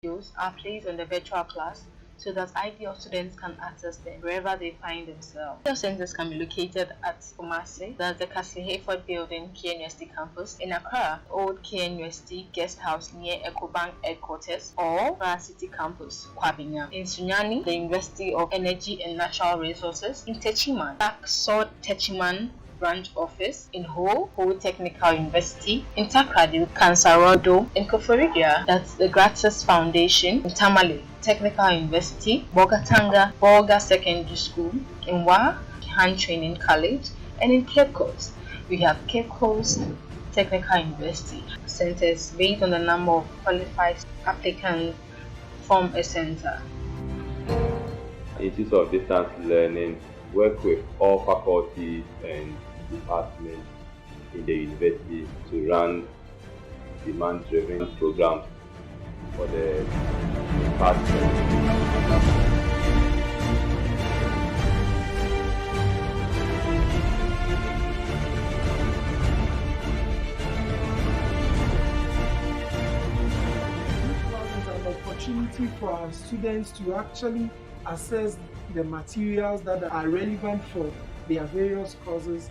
videos are placed on the virtual class so that ideal students can access them wherever they find themselves. Video centers can be located at Kumasi, that's the Castle Hayford building, KNUST campus, in Accra, Old KNUST guest house near EcoBank headquarters, or Accra City campus, Kwabinya. In Sunyani, the University of Energy and Natural Resources. In Techiman, Taksod Techiman branch office. In Ho Technical University. In Takrady, Kansarodo. In Koforidia, that's the Gratis Foundation. In Tamale, Technical University. Bogatanga, Bolga Secondary School. In Wa, Hand Training College. And in Cape Coast, we have Cape Coast Technical University. Centers based on the number of qualified applicants form a center. Institute of Distance Learning work with all faculties and departments in the university to run demand-driven programs for the department. An opportunity for our students to actually assess the materials that are relevant for their various courses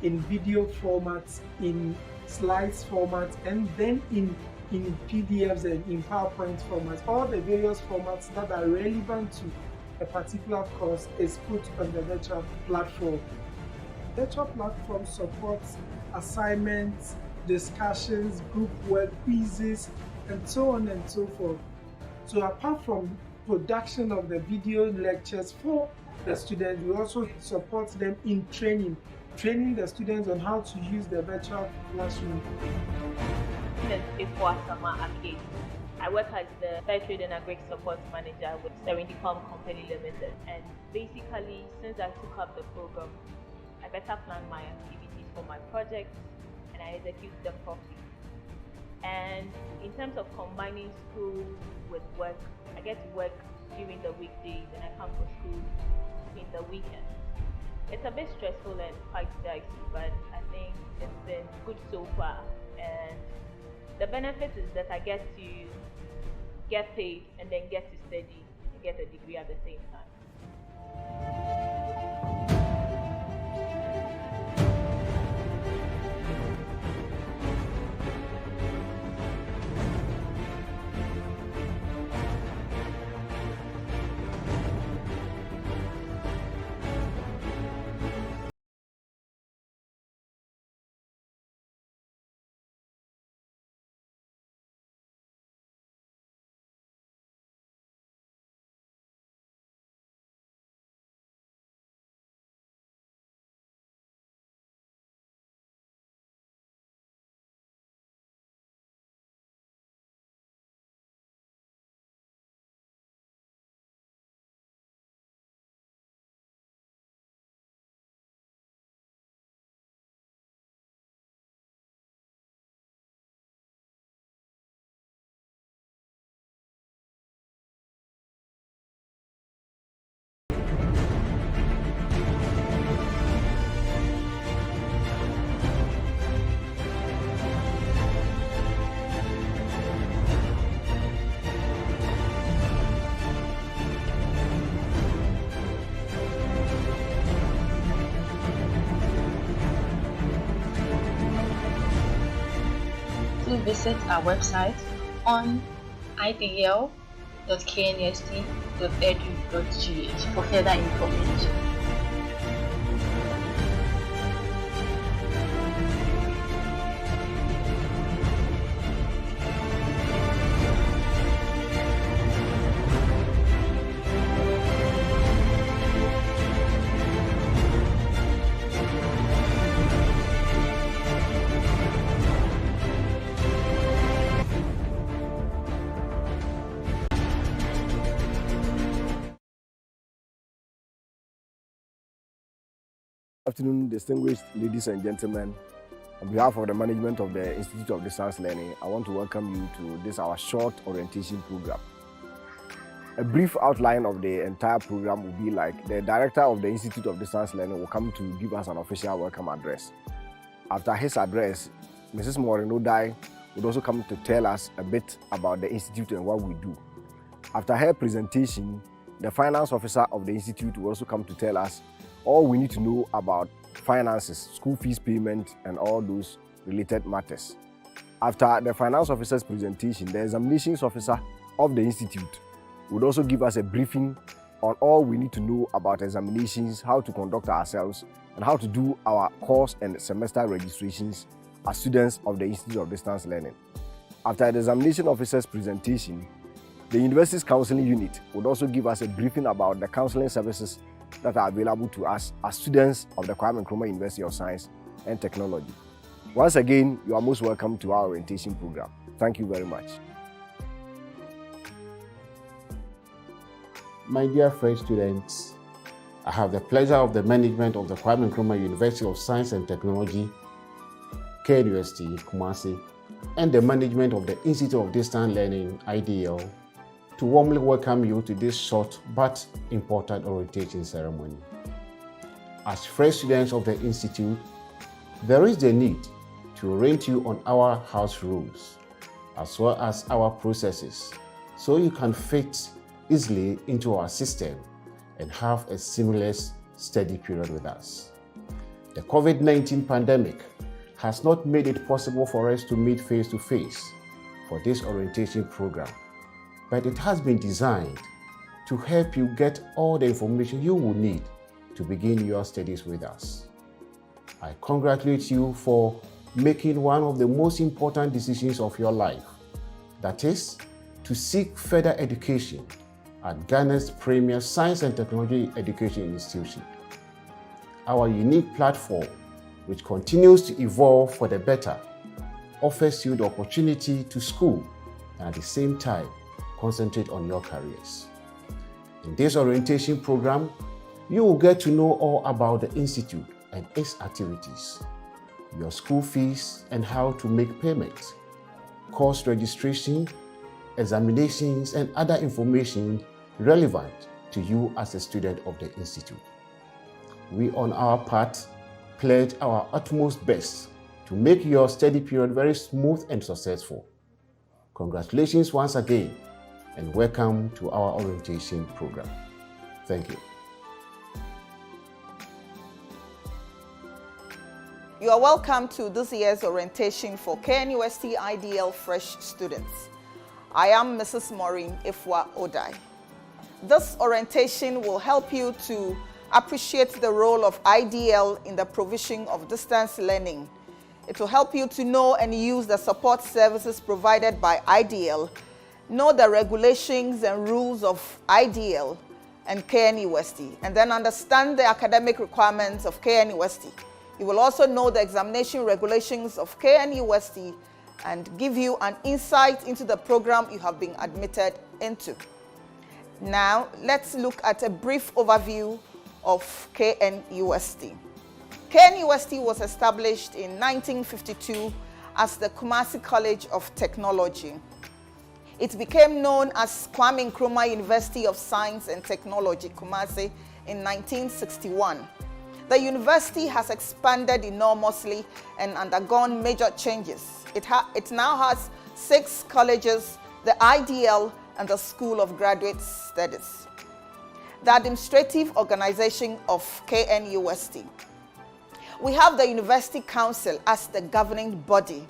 in video formats, in slides formats, and then in PDFs and in PowerPoint formats. All the various formats that are relevant to a particular course is put on the virtual platform. The virtual platform supports assignments, discussions, group work, quizzes, and so on and so forth. So apart from production of the video lectures for the students, we also support them in training the students on how to use the virtual classroom. Before summer arcade, I work as the Fair Trade and Agri Support Manager with Serendicom Company Limited, and basically since I took up the program, I better plan my activities for my projects and I execute them properly. And in terms of combining school with work, I get to work during the weekdays and I come for school in the weekends. It's a bit stressful and quite dicey, but I think it's been good so far. And the benefit is that I get to get paid and then get to study and get a degree at the same time. Visit our website on idl.knust.edu.gh for further information. Good afternoon, distinguished ladies and gentlemen. On behalf of the management of the Institute of Distance Learning, I want to welcome you to this our short orientation program. A brief outline of the entire program will be like the director of the Institute of Distance Learning will come to give us an official welcome address. After his address, Mrs. Morinodai would also come to tell us a bit about the institute and what we do. After her presentation, the finance officer of the institute will also come to tell us all we need to know about finances, school fees payment, and all those related matters. After the finance officer's presentation, the examinations officer of the institute would also give us a briefing on all we need to know about examinations, how to conduct ourselves, and how to do our course and semester registrations as students of the Institute of Distance Learning. After the examination officer's presentation, the university's counseling unit would also give us a briefing about the counseling services that are available to us as students of the Kwame Nkrumah University of Science and Technology. Once again, you are most welcome to our orientation program. Thank you very much. My dear fresh students, I have the pleasure of the management of the Kwame Nkrumah University of Science and Technology, KNUST, Kumasi, and the management of the Institute of Distance Learning, IDL, to warmly welcome you to this short but important orientation ceremony. As fresh students of the Institute, there is the need to orient you on our house rules, as well as our processes, so you can fit easily into our system and have a seamless study period with us. The COVID-19 pandemic has not made it possible for us to meet face-to-face for this orientation program, but it has been designed to help you get all the information you will need to begin your studies with us. I congratulate you for making one of the most important decisions of your life, that is, to seek further education at Ghana's premier science and technology education institution. Our unique platform, which continues to evolve for the better, offers you the opportunity to school and at the same time concentrate on your careers. In this orientation program, you will get to know all about the institute and its activities, your school fees and how to make payments, course registration, examinations, and other information relevant to you as a student of the institute. We on our part pledge our utmost best to make your study period very smooth and successful. Congratulations once again and welcome to our orientation program. Thank you. You are welcome to this year's orientation for KNUST IDL Fresh students. I am Mrs. Maureen Ifwa Odai. This orientation will help you to appreciate the role of IDL in the provision of distance learning. It will help you to know and use the support services provided by IDL, know the regulations and rules of IDL and KNUST, and then understand the academic requirements of KNUST. You will also know the examination regulations of KNUST and give you an insight into the program you have been admitted into. Now, let's look at a brief overview of KNUST. KNUST was established in 1952 as the Kumasi College of Technology. It became known as Kwame Nkrumah University of Science and Technology, Kumasi, in 1961. The university has expanded enormously and undergone major changes. It now has 6 colleges, the IDL and the School of Graduate Studies. The administrative organization of KNUST. We have the University Council as the governing body,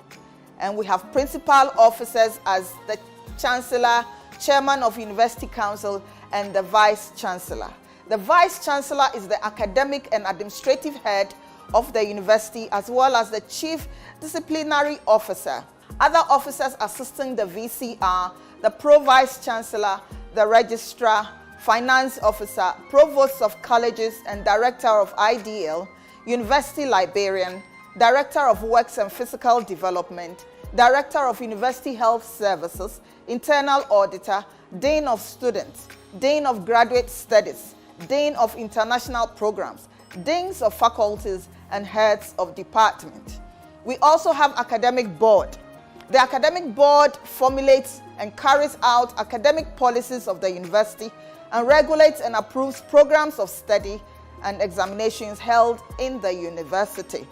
and we have principal officers as the Chancellor, Chairman of University Council, and the Vice Chancellor. The Vice Chancellor is the academic and administrative head of the university, as well as the Chief Disciplinary Officer. Other officers assisting the VC are the Pro-Vice Chancellor, the Registrar, Finance Officer, Provost of Colleges and Director of IDL, University Librarian, Director of Works and Physical Development, Director of University Health Services, Internal Auditor, Dean of Students, Dean of Graduate Studies, Dean of International Programs, Deans of Faculties, and Heads of Department. We also have Academic Board. The Academic Board formulates and carries out academic policies of the university and regulates and approves programs of study and examinations held in the university.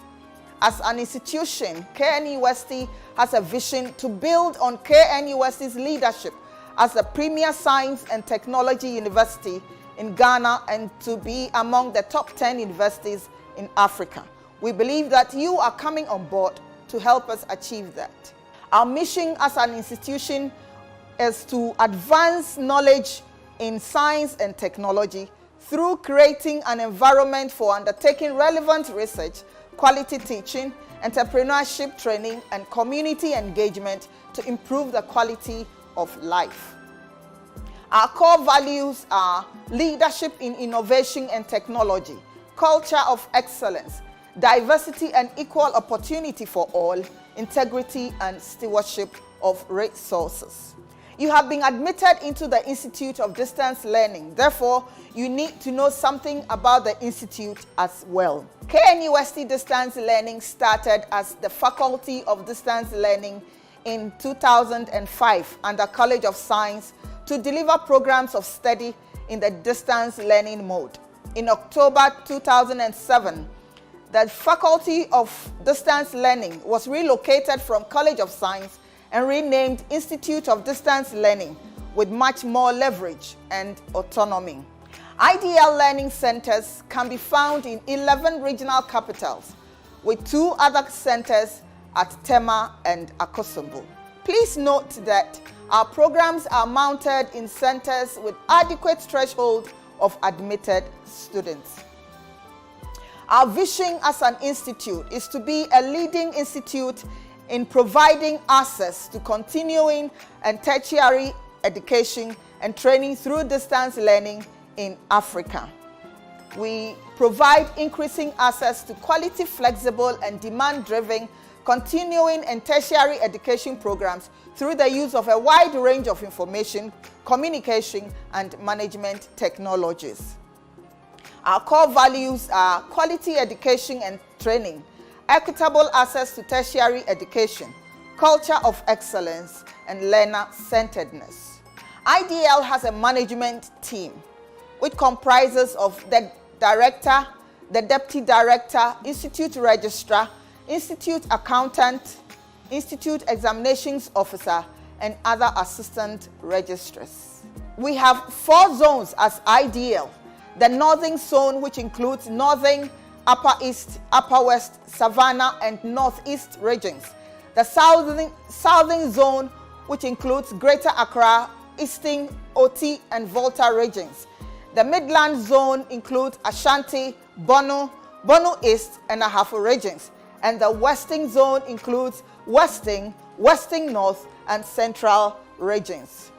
As an institution, KNUST has a vision to build on KNUST's leadership as the premier science and technology university in Ghana and to be among the top 10 universities in Africa. We believe that you are coming on board to help us achieve that. Our mission as an institution is to advance knowledge in science and technology through creating an environment for undertaking relevant research, quality teaching, entrepreneurship training, and community engagement to improve the quality of life. Our core values are leadership in innovation and technology, culture of excellence, diversity and equal opportunity for all, integrity and stewardship of resources. You have been admitted into the Institute of Distance Learning. Therefore, you need to know something about the Institute as well. KNUST Distance Learning started as the Faculty of Distance Learning in 2005 under College of Science to deliver programs of study in the distance learning mode. In October 2007, the Faculty of Distance Learning was relocated from College of Science and renamed Institute of Distance Learning with much more leverage and autonomy. IDL learning centers can be found in 11 regional capitals, with 2 other centers at Tema and Akosombo. Please note that our programs are mounted in centers with adequate threshold of admitted students. Our vision as an institute is to be a leading institute in providing access to continuing and tertiary education and training through distance learning in Africa. We provide increasing access to quality, flexible, and demand-driven continuing and tertiary education programs through the use of a wide range of information, communication, and management technologies. Our core values are quality education and training, equitable access to tertiary education, culture of excellence, and learner-centeredness. IDL has a management team which comprises of the director, the deputy director, institute registrar, institute accountant, institute examinations officer, and other assistant registrars. We have 4 zones as IDL. The northern zone, which includes northern, upper east, upper west, savannah, and northeast regions. The southern zone, which includes Greater Accra, Eastern, Oti, and Volta regions. The Midland zone includes Ashanti, Bono East, and Ahafo regions. And the Western zone includes Western, Western North, and Central regions.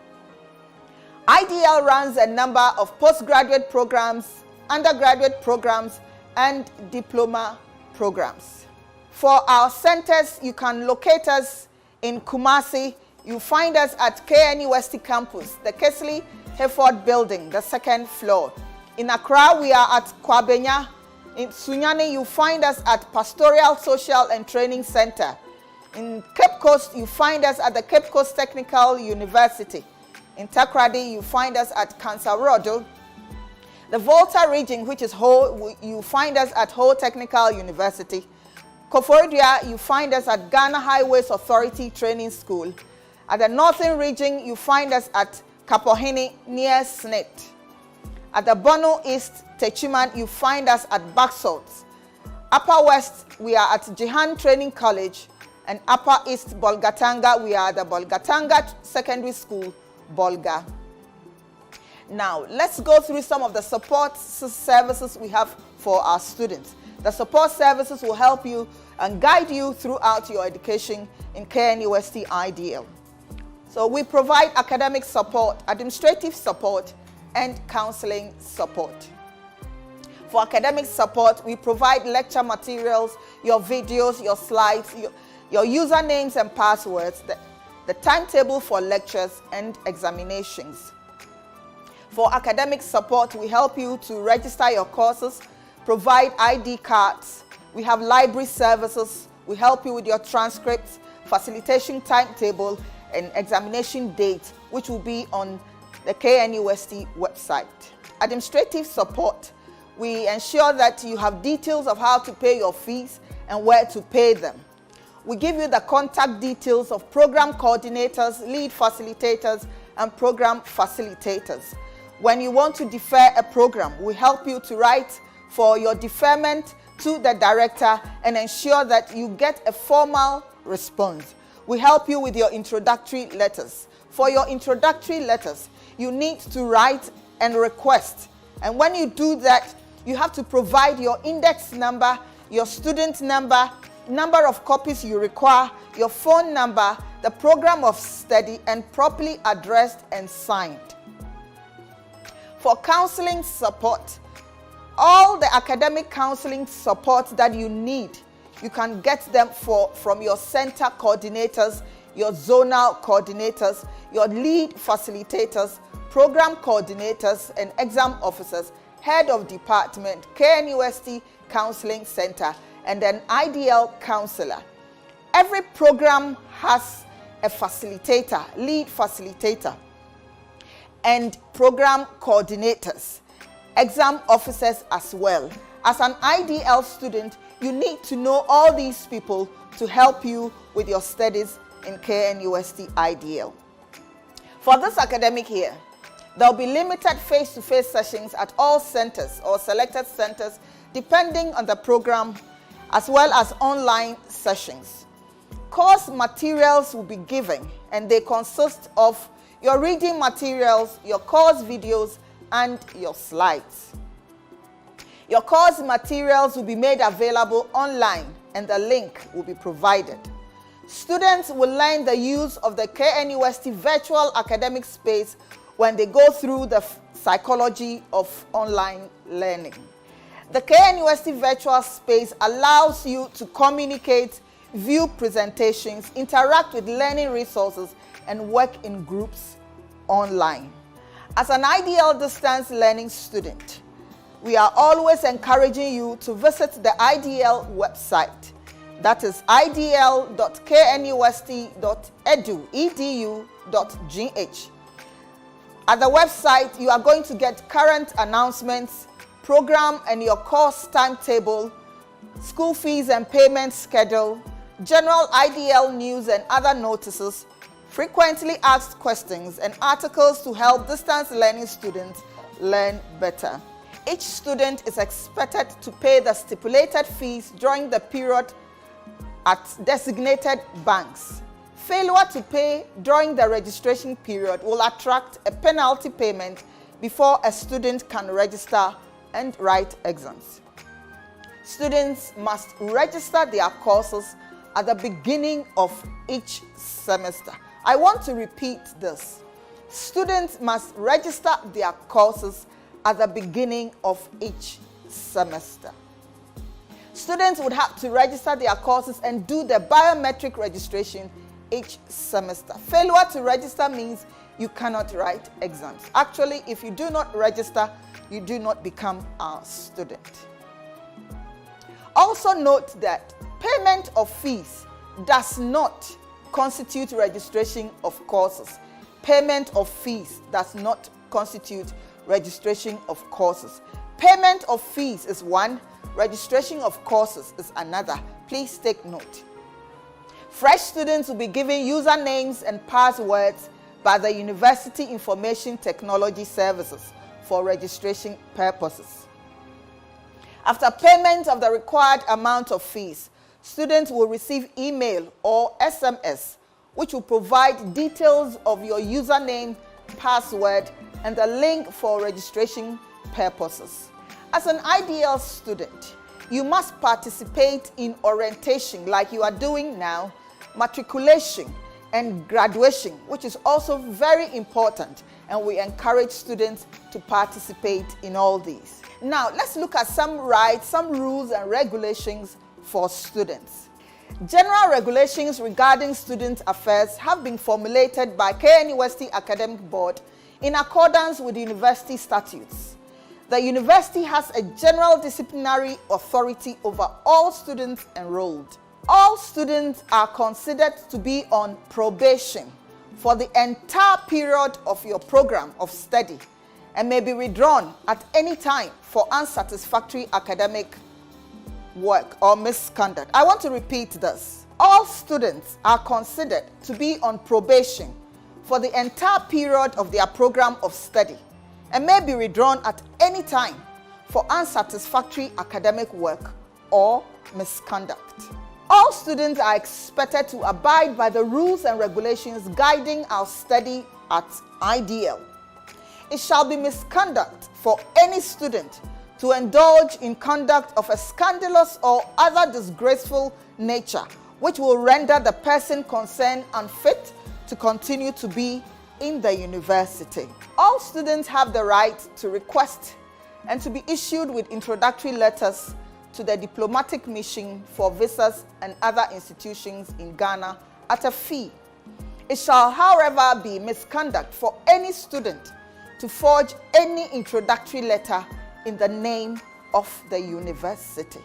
IDL runs a number of postgraduate programs, undergraduate programs, and diploma programs. For our centers, you can locate us in Kumasi. You find us at KNUST campus, the Kesley Hayford building, the 2nd floor. In Accra, we are at Kwabenya. In Sunyani, you find us at Pastoral Social and Training Center. In Cape Coast, you find us at the Cape Coast Technical University. In Takrady, you find us at Kansarodo. The Volta region, which is Ho, you find us at Ho Technical University. Koforidua, you find us at Ghana Highways Authority Training School. At the Northern region, you find us at Kapohini near Snit. At the Bono East, Techiman, you find us at Baksalt. Upper West, we are at Jihan Training College. And Upper East, Bolgatanga, we are at the Bolgatanga Secondary School, Bolga. Now, let's go through some of the support services we have for our students. The support services will help you and guide you throughout your education in KNUST IDL. So we provide academic support, administrative support, and counseling support. For academic support, we provide lecture materials, your videos, your slides, your usernames and passwords, the timetable for lectures and examinations. For academic support, we help you to register your courses, provide ID cards. We have library services. We help you with your transcripts, facilitation timetable, and examination date, which will be on the KNUST website. Administrative support. We ensure that you have details of how to pay your fees and where to pay them. We give you the contact details of program coordinators, lead facilitators, and program facilitators. When you want to defer a program, we help you to write for your deferment to the director and ensure that you get a formal response. We help you with your introductory letters. For your introductory letters, you need to write and request. And when you do that, you have to provide your index number, your student number, number of copies you require, your phone number, the program of study, and properly addressed and signed. For counseling support, all the academic counseling support that you need, you can get them from your center coordinators, your zonal coordinators, your lead facilitators, program coordinators, and exam officers, head of department, KNUST Counseling Center, and an IDL counselor. Every program has a facilitator, lead facilitator, and program coordinators, exam officers as well. As an IDL student, you need to know all these people to help you with your studies in KNUST IDL. For this academic year, there will be limited face-to-face sessions at all centers or selected centers depending on the program, as well as online sessions. Course materials will be given, and they consist of your reading materials, your course videos, and your slides. Your course materials will be made available online, and the link will be provided. Students will learn the use of the KNUST virtual academic space when they go through the psychology of online learning. The KNUST virtual space allows you to communicate, view presentations, interact with learning resources, and work in groups online. As an IDL distance learning student, we are always encouraging you to visit the IDL website. That is idl.knust.edu.gh. At the website, you are going to get current announcements, program and your course timetable, school fees and payment schedule, general IDL news and other notices, frequently asked questions, and articles to help distance learning students learn better. Each student is expected to pay the stipulated fees during the period at designated banks. Failure to pay during the registration period will attract a penalty payment before a student can register and write exams. Students must register their courses at the beginning of each semester. I want to repeat this. Students must register their courses at the beginning of each semester. Students would have to register their courses and do the biometric registration each semester. Failure to register means you cannot write exams. Actually, if you do not register, you do not become a student. Also note that payment of fees does not constitute registration of courses. Payment of fees does not constitute registration of courses. Payment of fees is one, registration of courses is another. Please take note. Fresh students will be given usernames and passwords by the University Information Technology Services for registration purposes. After payment of the required amount of fees, students will receive email or SMS, which will provide details of your username, password, and the link for registration purposes. As an IDL student, you must participate in orientation like you are doing now, matriculation, and graduation, which is also very important, and we encourage students to participate in all these. Now, let's look at some rights, some rules and regulations for students. General regulations regarding student affairs have been formulated by KNUST Academic Board in accordance with university statutes. The university has a general disciplinary authority over all students enrolled. All students are considered to be on probation for the entire period of your program of study and may be withdrawn at any time for unsatisfactory academic work or misconduct. I want to repeat this. All students are considered to be on probation for the entire period of their program of study and may be withdrawn at any time for unsatisfactory academic work or misconduct. All students are expected to abide by the rules and regulations guiding our study at IDL. It shall be misconduct for any student to indulge in conduct of a scandalous or other disgraceful nature which will render the person concerned unfit to continue to be in the university. All students have the right to request and to be issued with introductory letters to the diplomatic mission for visas and other institutions in Ghana at a fee. It shall, however, be misconduct for any student to forge any introductory letter in the name of the university.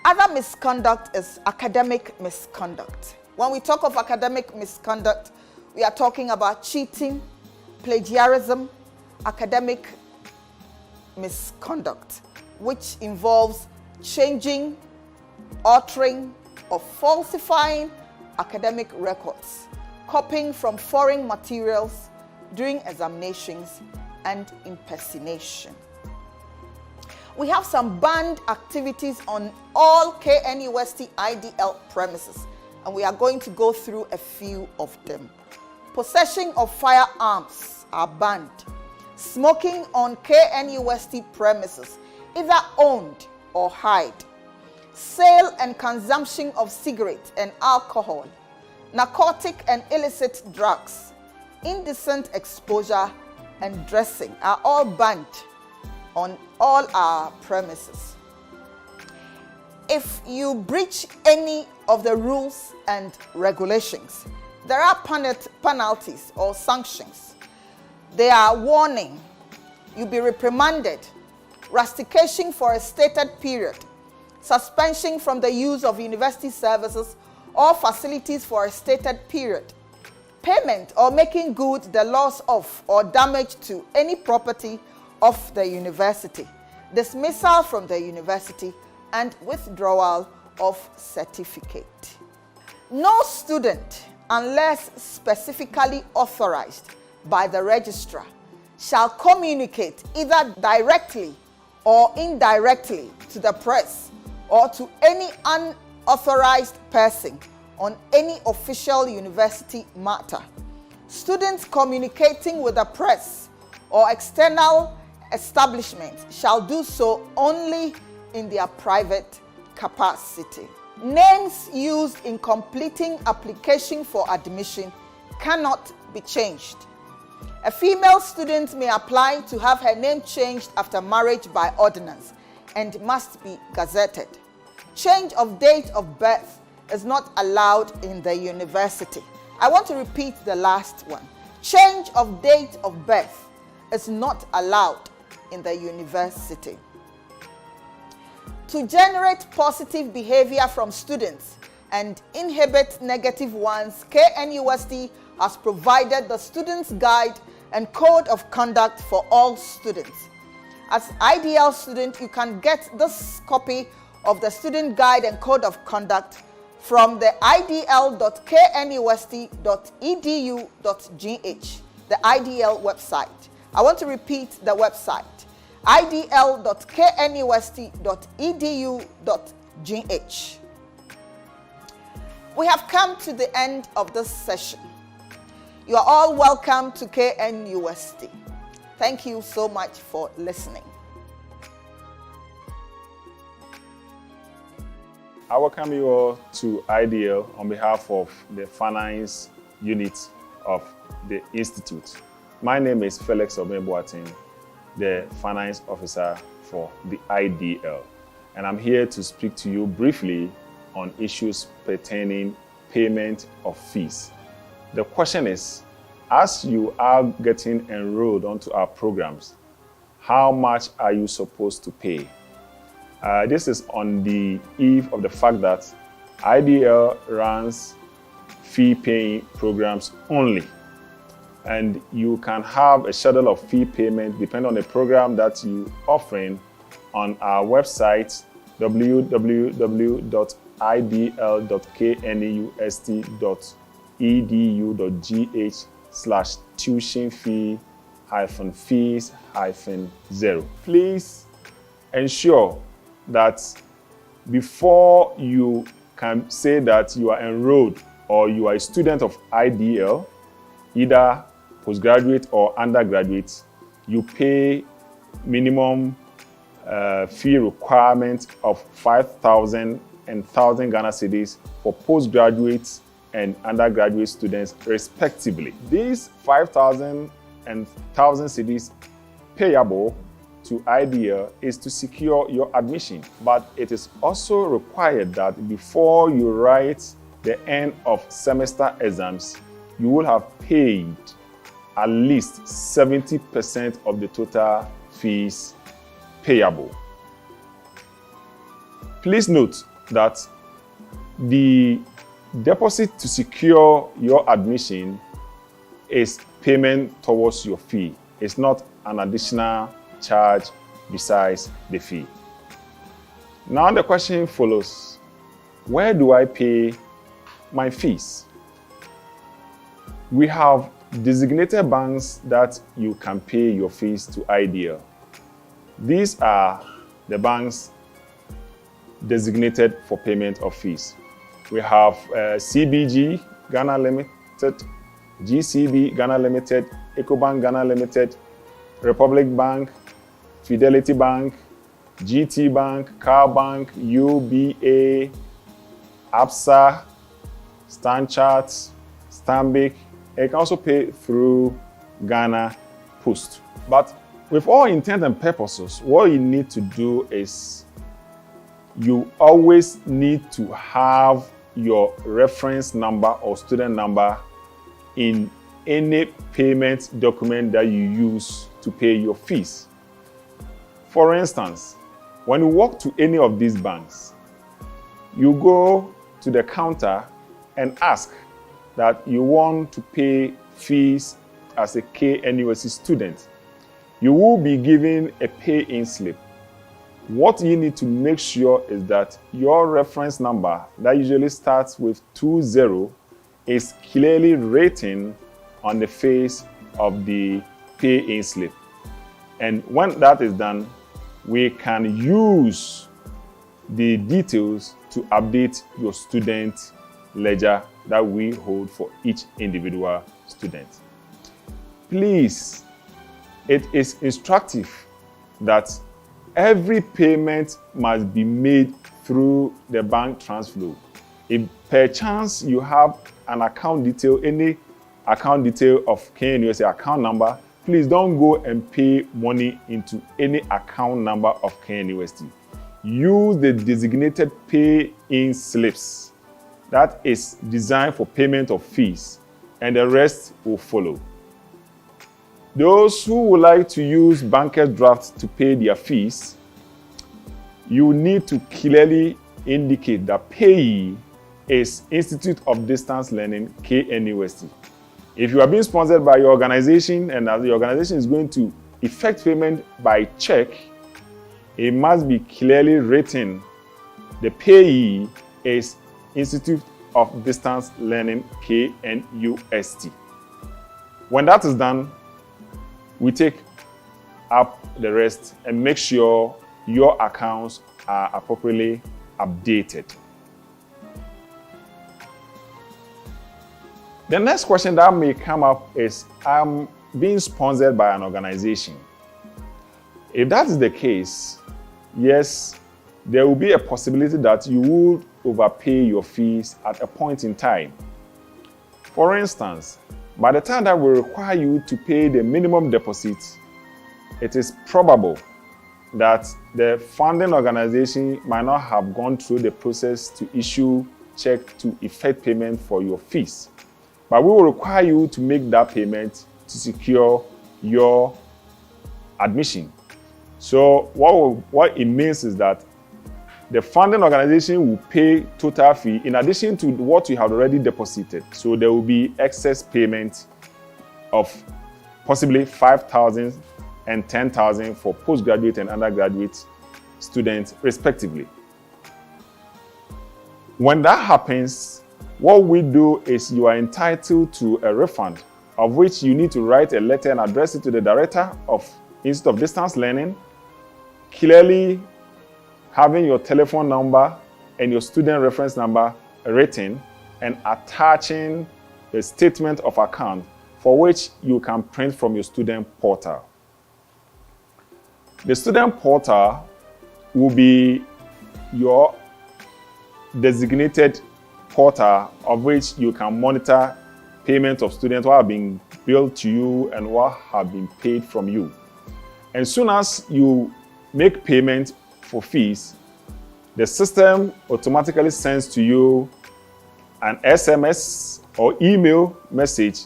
Other misconduct is academic misconduct. When we talk of academic misconduct, we are talking about cheating, plagiarism, academic misconduct, which involves changing, altering, or falsifying academic records, copying from foreign materials during examinations, and impersonation. We have some banned activities on all KNUST IDL premises, and we are going to go through a few of them. Possession of firearms are banned. Smoking on KNUST premises, either owned or hired. Sale and consumption of cigarettes and alcohol, narcotic and illicit drugs, indecent exposure, and dressing are all banned on all our premises. If you breach any of the rules and regulations, there are penalties or sanctions. They are warning, you'll be reprimanded, rustication for a stated period, suspension from the use of university services or facilities for a stated period, payment or making good the loss of or damage to any property of the university, dismissal from the university, and withdrawal of certificate. No student, unless specifically authorized by the registrar, shall communicate either directly or indirectly to the press or to any unauthorized person on any official university matter. Students communicating with the press or external establishments shall do so only in their private capacity. Names used in completing application for admission cannot be changed. A female student may apply to have her name changed after marriage by ordinance and must be gazetted. Change of date of birth is not allowed in the university. I want to repeat the last one. Change of date of birth is not allowed in the university. To generate positive behavior from students and inhibit negative ones, KNUST has provided the Students' Guide and Code of Conduct for all students. As IDL student, you can get this copy of the Student Guide and Code of Conduct from the idl.knust.edu.gh, the IDL website. I want to repeat the website, idl.knust.edu.gh. We have come to the end of this session. You are all welcome to KNUST. Thank you so much for listening. I welcome you all to IDL on behalf of the finance unit of the Institute. My name is Felix Obenboatin, the finance officer for the IDL, and I'm here to speak to you briefly on issues pertaining payment of fees. The question is, as you are getting enrolled onto our programs, how much are you supposed to pay? This is on the eve of the fact that IDL runs fee-paying programs only. And you can have a schedule of fee payment depending on the program that you're offering on our website www.idl.knust.edu.gh/tuition fee-fees-0. Please ensure that before you can say that you are enrolled or you are a student of IDL, either postgraduate or undergraduate, you pay minimum fee requirement of 5,000 and 1,000 Ghana cedis for postgraduate and undergraduate students respectively. These 5,000 and 1,000 cedis payable to IDL is to secure your admission, but it is also required that before you write the end of semester exams, you will have paid at least 70% of the total fees payable. Please note that the deposit to secure your admission is payment towards your fee. It's not an additional charge besides the fee. Now the question follows, where do I pay my fees? We have designated banks that you can pay your fees to IDL. These are the banks designated for payment of fees. We have CBG Ghana Limited, GCB Ghana Limited, EcoBank Ghana Limited, Republic Bank, Fidelity Bank, GT Bank, Car Bank, UBA, ABSA, StanChart, Stanbic. You can also pay through Ghana Post. But with all intent and purposes, what you need to do is you always need to have your reference number or student number in any payment document that you use to pay your fees. For instance, when you walk to any of these banks, you go to the counter and ask that you want to pay fees as a KNUST student. You will be given a pay-in slip. What you need to make sure is that your reference number that usually starts with 20 is clearly written on the face of the pay-in slip. And when that is done, we can use the details to update your student ledger that we hold for each individual student. Please, it is instructive that every payment must be made through the bank transfer. If per chance you have an account detail, any account detail of KNUST account number, please don't go and pay money into any account number of KNUST. Use the designated pay-in slips that is designed for payment of fees, and the rest will follow. Those who would like to use banker's draft to pay their fees, you need to clearly indicate that payee is Institute of Distance Learning, KNUST. If you are being sponsored by your organization and as the organization is going to effect payment by check, it must be clearly written the payee is Institute of Distance Learning, KNUST. When that is done, we take up the rest and make sure your accounts are appropriately updated. The next question that may come up is, I'm being sponsored by an organization. If that is the case, yes, there will be a possibility that you would overpay your fees at a point in time. For instance, by the time that we require you to pay the minimum deposit, it is probable that the funding organization might not have gone through the process to issue check to effect payment for your fees. But we will require you to make that payment to secure your admission. So what it means is that the funding organization will pay total fee in addition to what you have already deposited. So there will be excess payment of possibly 5,000 and 10,000 for postgraduate and undergraduate students respectively. When that happens, what we do is you are entitled to a refund, of which you need to write a letter and address it to the Director of Institute of Distance Learning, clearly having your telephone number and your student reference number written, and attaching a statement of account for which you can print from your student portal. The student portal will be your designated portal of which you can monitor payment of students who have been billed to you and what have been paid from you. And soon as you make payment for fees, the system automatically sends to you an SMS or email message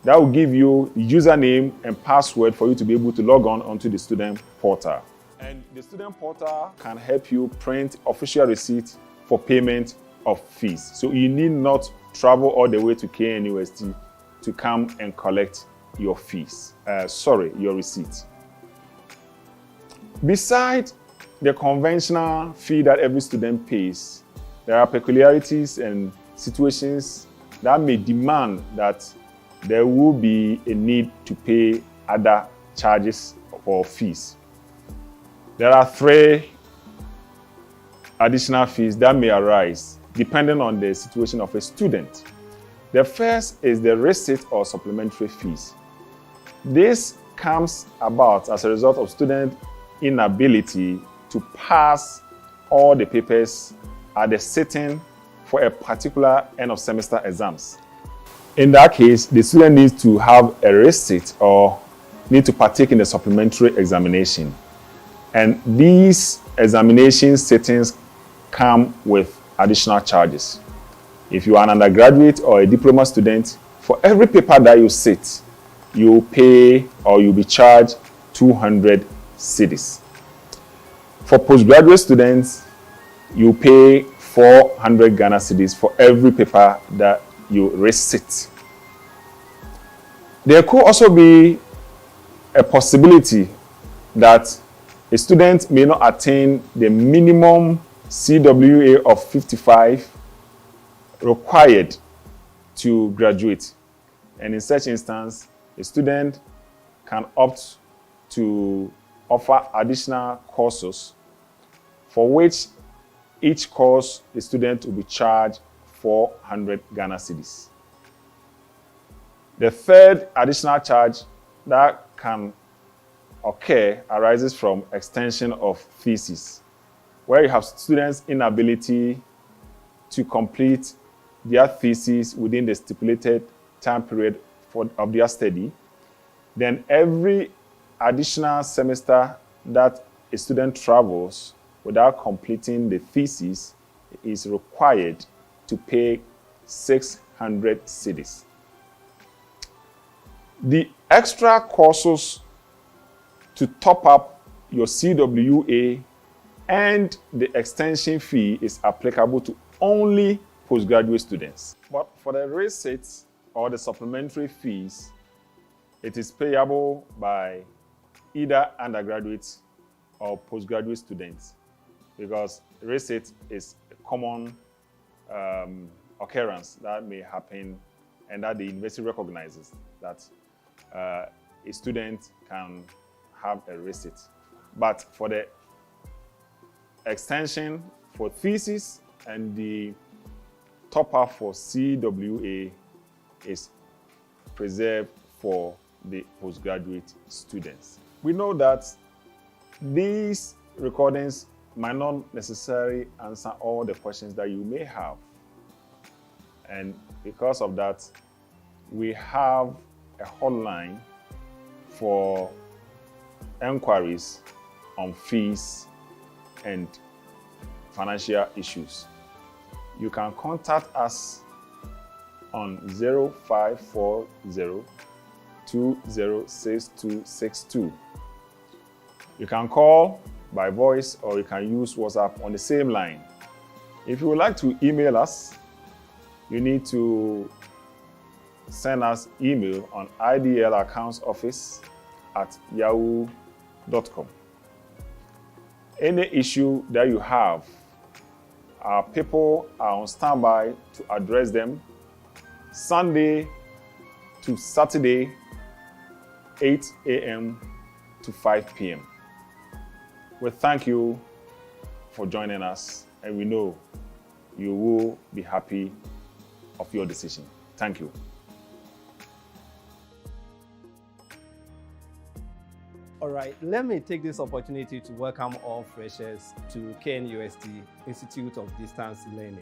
that will give you the username and password for you to be able to log on onto the student portal. And the student portal can help you print official receipts for payment of fees. So you need not travel all the way to KNUST to come and collect your fees. Your receipt. Besides the conventional fee that every student pays, there are peculiarities and situations that may demand that there will be a need to pay other charges or fees. There are 3 additional fees that may arise depending on the situation of a student. The first is the receipt or supplementary fees. This comes about as a result of student inability to pass all the papers at the sitting for a particular end of semester exams. In that case, the student needs to have a receipt or need to partake in the supplementary examination. And these examination sittings come with additional charges. If you are an undergraduate or a diploma student, for every paper that you sit, you pay or you'll be charged 200 cedis. For postgraduate students, you pay 400 Ghana cedis for every paper that you recite. There could also be a possibility that a student may not attain the minimum CWA of 55 required to graduate. And in such instance, a student can opt to offer additional courses for which each course the student will be charged 400 Ghana cedis. The third additional charge that can occur arises from extension of thesis, where you have students' inability to complete their thesis within the stipulated time period of their study. Then every additional semester that a student travels without completing the thesis is required to pay 600 cedis. The extra courses to top up your CWA and the extension fee is applicable to only postgraduate students. But for the receipts or the supplementary fees, it is payable by either undergraduates or postgraduate students, because receipt is a common occurrence that may happen and that the university recognizes that a student can have a receipt. But for the extension for thesis and the top up for CWA is preserved for the postgraduate students. We know that these recordings might not necessarily answer all the questions that you may have. And because of that, we have a hotline for enquiries on fees and financial issues. You can contact us on 0540 206262. You can call by voice or you can use WhatsApp on the same line. If you would like to email us, you need to send us email on idlaccountoffice@yahoo.com. Any issue that you have Our people are on standby to address them Sunday to Saturday, 8 a.m. to 5 p.m. We thank you for joining us, and we know you will be happy of your decision. Thank you. All right, let me take this opportunity to welcome all freshers to KNUST Institute of Distance Learning.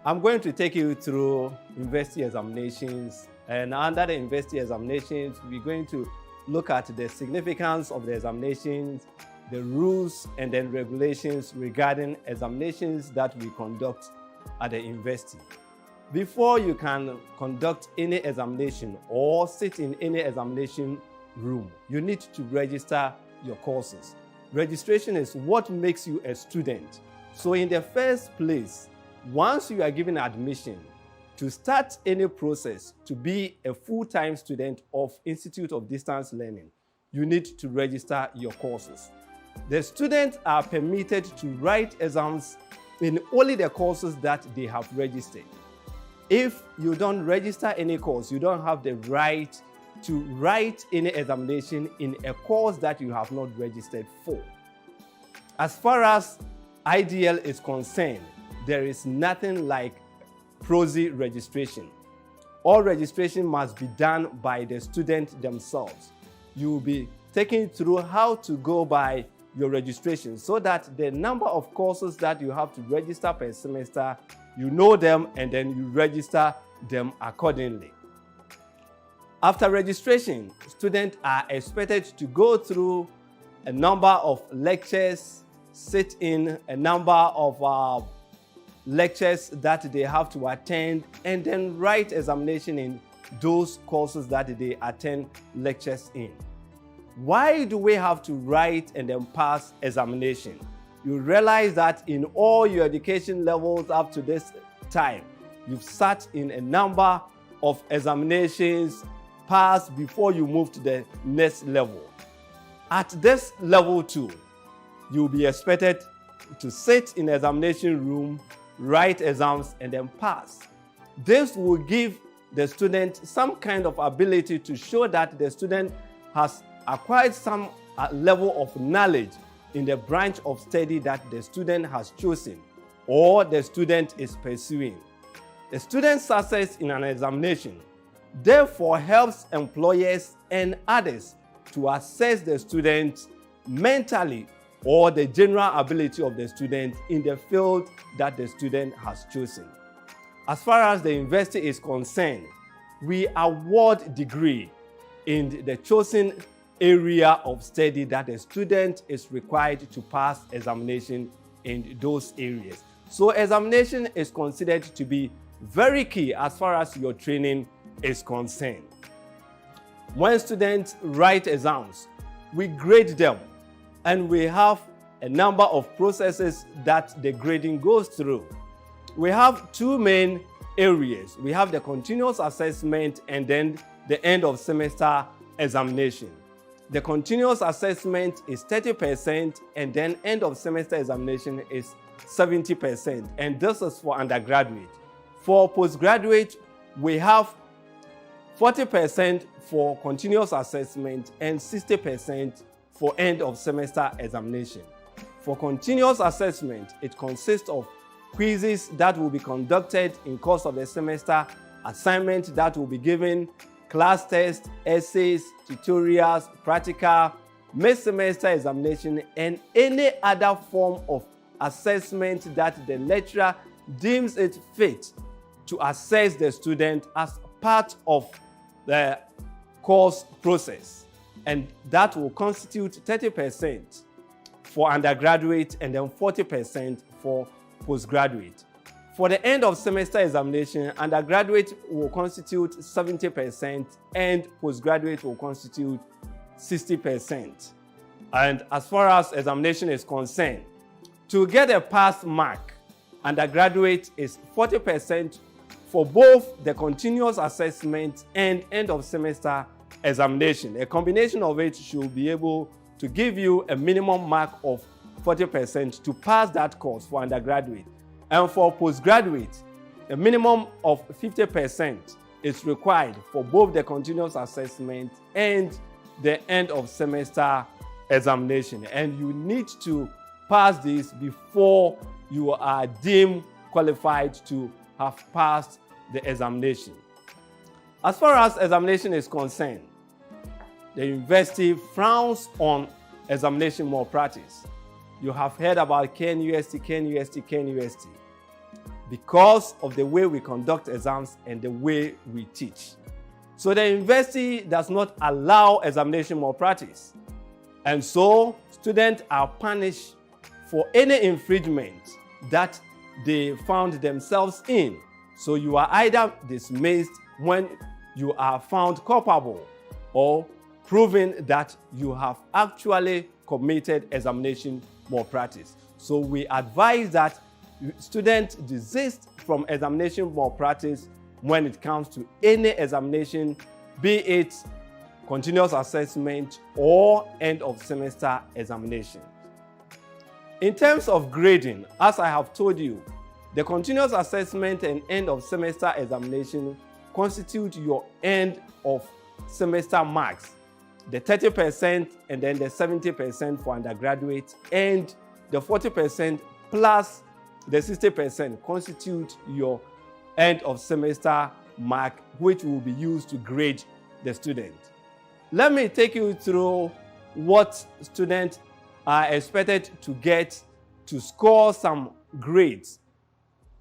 I'm going to take you through university examinations, and under the university examinations, we're going to look at the significance of the examinations, the rules and then regulations regarding examinations that we conduct at the university. Before you can conduct any examination or sit in any examination room, you need to register your courses. Registration is what makes you a student. So in the first place, once you are given admission to start any process to be a full-time student of Institute of Distance Learning, you need to register your courses. The students are permitted to write exams in only the courses that they have registered. If you don't register any course, you don't have the right to write any examination in a course that you have not registered for. As far as IDL is concerned, there is nothing like prosy registration. All registration must be done by the student themselves. You will be taken through how to go by your registration so that the number of courses that you have to register per semester, you know them and then you register them accordingly. After registration, students are expected to go through a number of lectures, sit in a number of lectures that they have to attend, and then write examination in those courses that they attend lectures in. Why do we have to write and then pass examination? You realize that in all your education levels up to this time, you've sat in a number of examinations passed before you move to the next level. At this level 2, you'll be expected to sit in the examination room, write exams, and then pass. This will give the student some kind of ability to show that the student has acquired some level of knowledge in the branch of study that the student has chosen or the student is pursuing. The student's success in an examination therefore helps employers and others to assess the student mentally or the general ability of the student in the field that the student has chosen. As far as the university is concerned, we award degree in the chosen area of study that the student is required to pass examination in those areas. So examination is considered to be very key as far as your training is concerned. When students write exams, we grade them, and we have a number of processes that the grading goes through. We have two main areas. We have the continuous assessment and then the end of semester examination. The continuous assessment is 30% and then end of semester examination is 70%, and this is for undergraduate. For postgraduate, we have 40% for continuous assessment and 60% for end of semester examination. For continuous assessment, it consists of quizzes that will be conducted in course of the semester, assignments that will be given, class tests, essays, tutorials, practical, mid-semester examination, and any other form of assessment that the lecturer deems it fit to assess the student as part of the course process. And that will constitute 30% for undergraduate and then 40% for postgraduate. For the end of semester examination, undergraduate will constitute 70% and postgraduate will constitute 60%. And as far as examination is concerned, to get a pass mark, undergraduate is 40% for both the continuous assessment and end of semester examination. A combination of it should be able to give you a minimum mark of 40% to pass that course for undergraduate. And for postgraduate, a minimum of 50% is required for both the continuous assessment and the end of semester examination. And you need to pass this before you are deemed qualified to have passed the examination. As far as examination is concerned, the university frowns on examination malpractice. You have heard about KNUST, because of the way we conduct exams and the way we teach. So the university does not allow examination malpractice. And so students are punished for any infringement that they found themselves in. So you are either dismissed when you are found culpable or proven that you have actually committed examination malpractice. So we advise that students desist from examination malpractice when it comes to any examination, be it continuous assessment or end of semester examination. In terms of grading, as I have told you, the continuous assessment and end of semester examination constitute your end of semester marks, the 30% and then the 70% for undergraduate, and the 40% plus the 60% constitute your end of semester mark, which will be used to grade the student. Let me take you through what students are expected to get to score some grades.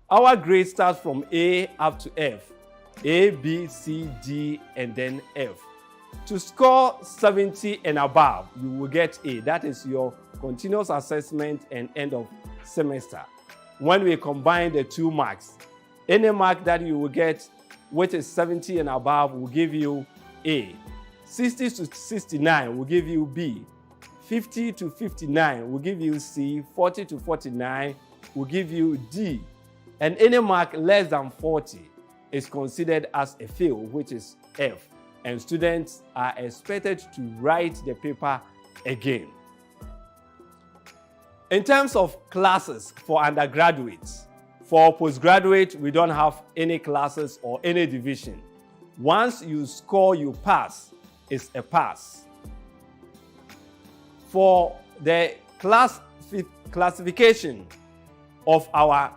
Our grade starts from A up to F. A, B, C, D, and then F. To score 70 and above, you will get A. That is your continuous assessment and end of semester. When we combine the two marks, any mark that you will get, which is 70 and above, will give you A. 60 to 69 will give you B. 50 to 59 will give you C. 40 to 49 will give you D. And any mark less than 40 is considered as a fail, which is F. And students are expected to write the paper again. In terms of classes for undergraduates, for postgraduate, we don't have any classes or any division. Once you score, you pass, it's a pass. For the classification of our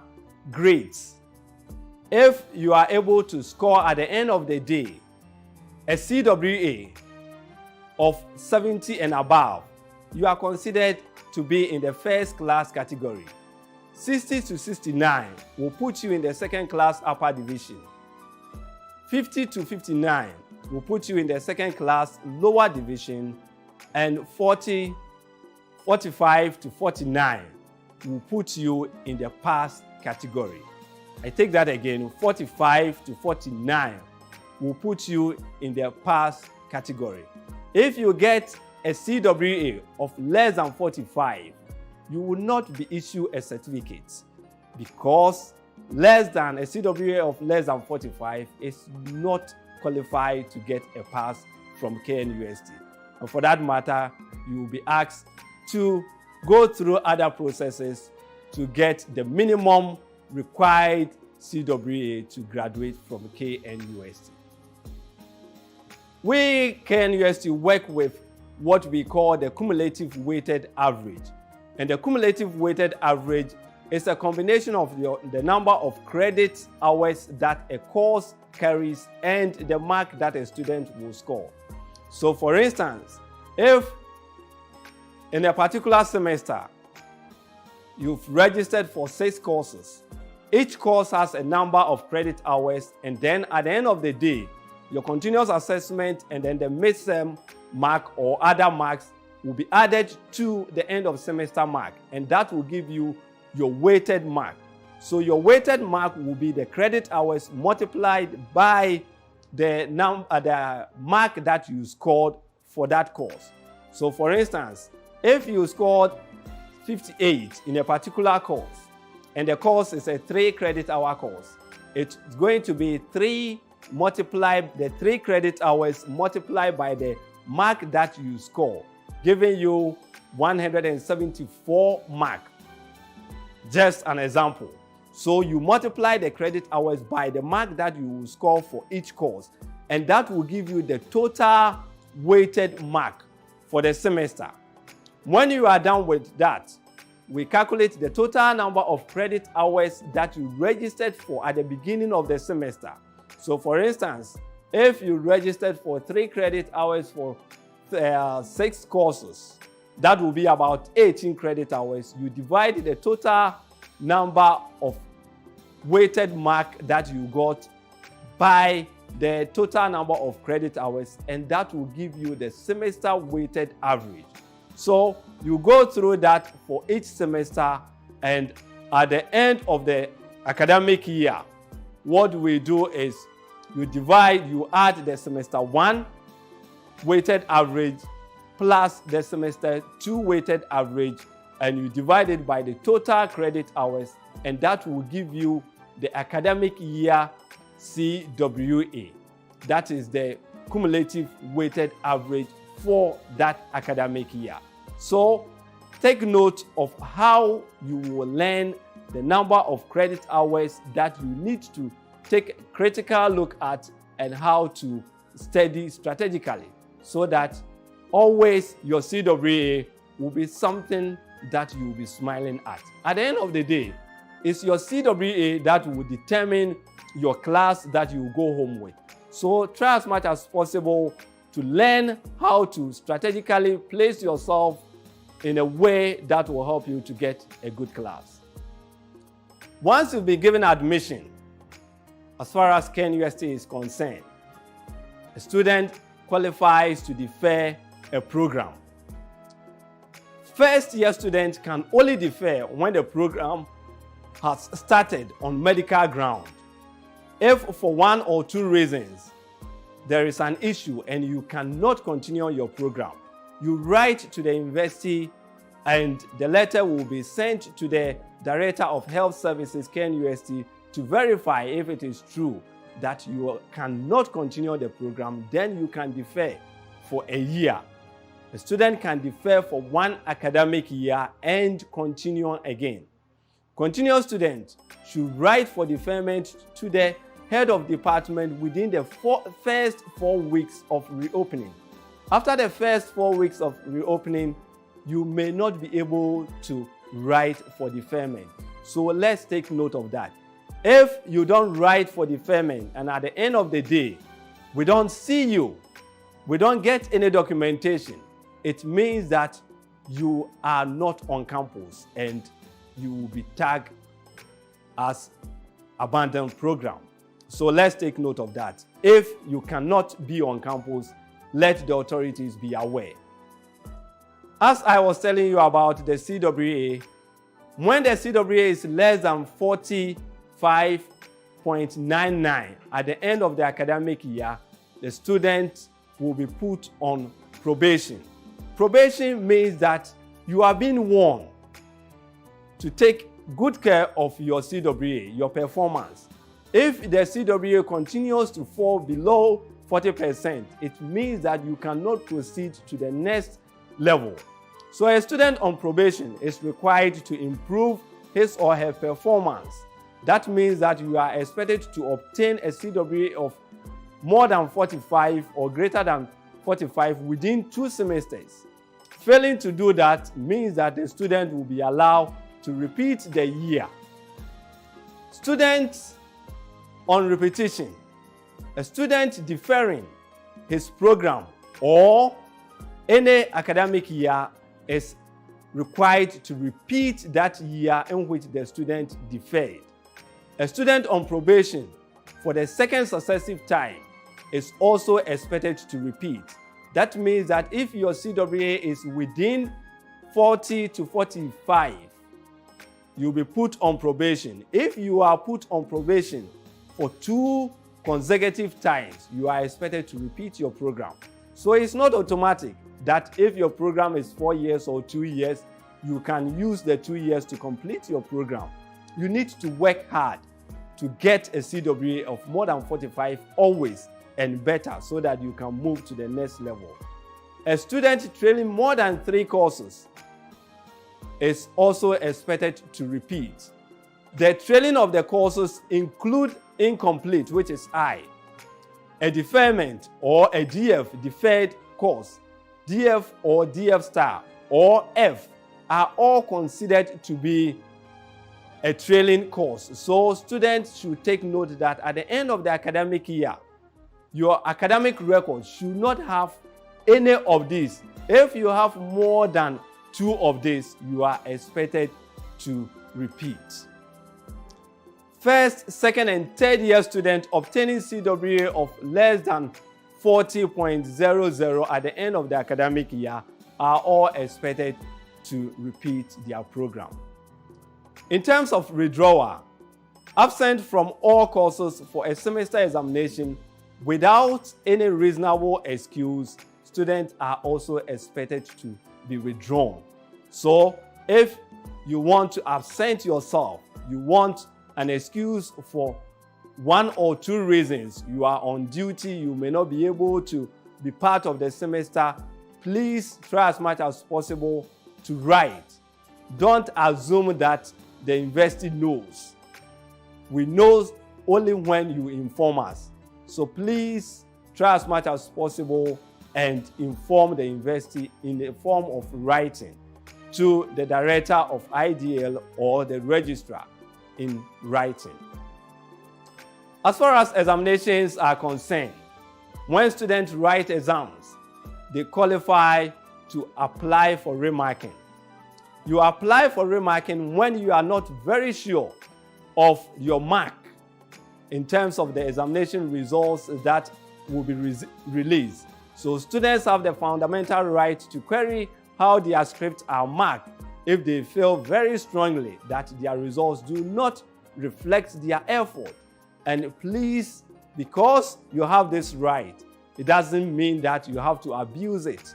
grades, if you are able to score at the end of the day a CWA of 70 and above, you are considered to be in the first class category. 60 to 69 will put you in the second class upper division. 50 to 59 will put you in the second class lower division, and 45 to 49 will put you in the pass category. I take that again, 45 to 49 will put you in the pass category. If you get a CWA of less than 45, you will not be issued a certificate, because less than a CWA of less than 45 is not qualified to get a pass from KNUST. And for that matter, you will be asked to go through other processes to get the minimum required CWA to graduate from KNUST. We, KNUST, work with what we call the cumulative weighted average. And the cumulative weighted average is a combination of the number of credit hours that a course carries and the mark that a student will score. So for instance, if in a particular semester you've registered for 6 courses, each course has a number of credit hours, and then at the end of the day, your continuous assessment and then the midterm mark or other marks will be added to the end of semester mark, and that will give you your weighted mark. So your weighted mark will be the credit hours multiplied by the mark that you scored for that course. So for instance, if you scored 58 in a particular course, and the course is a 3 credit hour course, it's going to be 3 credit hours multiplied by the mark that you score. giving you 174 mark. Just an example. So you multiply the credit hours by the mark that you will score for each course, and that will give you the total weighted mark for the semester. When you are done with that, we calculate the total number of credit hours that you registered for at the beginning of the semester. So for instance, if you registered for 3 credit hours for 6 courses, that will be about 18 credit hours. You divide the total number of weighted mark that you got by the total number of credit hours, and that will give you the semester weighted average. So you go through that for each semester, and at the end of the academic year, what we do is you add the semester 1 weighted average plus the semester 2 weighted average, and you divide it by the total credit hours, and that will give you the academic year CWA. That is the cumulative weighted average for that academic year. So take note of how you will learn the number of credit hours that you need to take a critical look at, and how to study strategically, so that always your CWA will be something that you will be smiling at. At the end of the day, it's your CWA that will determine your class that you go home with. So try as much as possible to learn how to strategically place yourself in a way that will help you to get a good class. Once you've been given admission, as far as KNUST is concerned, a student qualifies to defer a program. First-year students can only defer when the program has started on medical ground. If for 1 or 2 reasons there is an issue and you cannot continue your program, you write to the university, and the letter will be sent to the Director of Health Services, KNUST, to verify if it is true that you cannot continue the program. Then you can defer for a year. A student can defer for 1 academic year and continue again. Continuous students should write for deferment to the head of department within the first 4 weeks of reopening. After the first 4 weeks of reopening, you may not be able to write for deferment. So let's take note of that. If you don't write for deferment, and at the end of the day, we don't see you, we don't get any documentation, it means that you are not on campus and you will be tagged as abandoned program. So let's take note of that. If you cannot be on campus, let the authorities be aware. As I was telling you about the CWA, when the CWA is less than 45.99 at the end of the academic year, the student will be put on probation. Probation means that you are being warned to take good care of your CWA, your performance. If the CWA continues to fall below 40%, it means that you cannot proceed to the next level. So a student on probation is required to improve his or her performance. That means that you are expected to obtain a CWA of more than 45 or greater than 45 within 2 semesters. Failing to do that means that the student will be allowed to repeat the year. Students on repetition, a student deferring his program or any academic year is required to repeat that year in which the student deferred. A student on probation for the second successive time is also expected to repeat. That means that if your CWA is within 40 to 45, you'll be put on probation. If you are put on probation for 2 consecutive times, you are expected to repeat your program. So it's not automatic that if your program is 4 years or 2 years, you can use the 2 years to complete your program. You need to work hard to get a CWA of more than 45 always and better, so that you can move to the next level. A student trailing more than 3 courses is also expected to repeat. The trailing of the courses include incomplete, which is I, a deferment or a DF, deferred course, DF or DF star, or F are all considered to be a trailing course. So students should take note that at the end of the academic year, your academic record should not have any of these. If you have more than 2 of these, you are expected to repeat. First, second, and third year students obtaining CWA of less than 40.00 at the end of the academic year are all expected to repeat their program. In terms of withdrawal, absent from all courses for a semester examination without any reasonable excuse, students are also expected to be withdrawn. So if you want to absent yourself, you want an excuse for 1 or 2 reasons, you are on duty, you may not be able to be part of the semester, please try as much as possible to write. Don't assume that the university knows. We know only when you inform us. So please try as much as possible and inform the university in the form of writing to the director of IDL or the registrar in writing. As far as examinations are concerned, when students write exams, they qualify to apply for remarking. You apply for remarking when you are not very sure of your mark in terms of the examination results that will be released. So students have the fundamental right to query how their scripts are marked if they feel very strongly that their results do not reflect their effort. And please, because you have this right, it doesn't mean that you have to abuse it.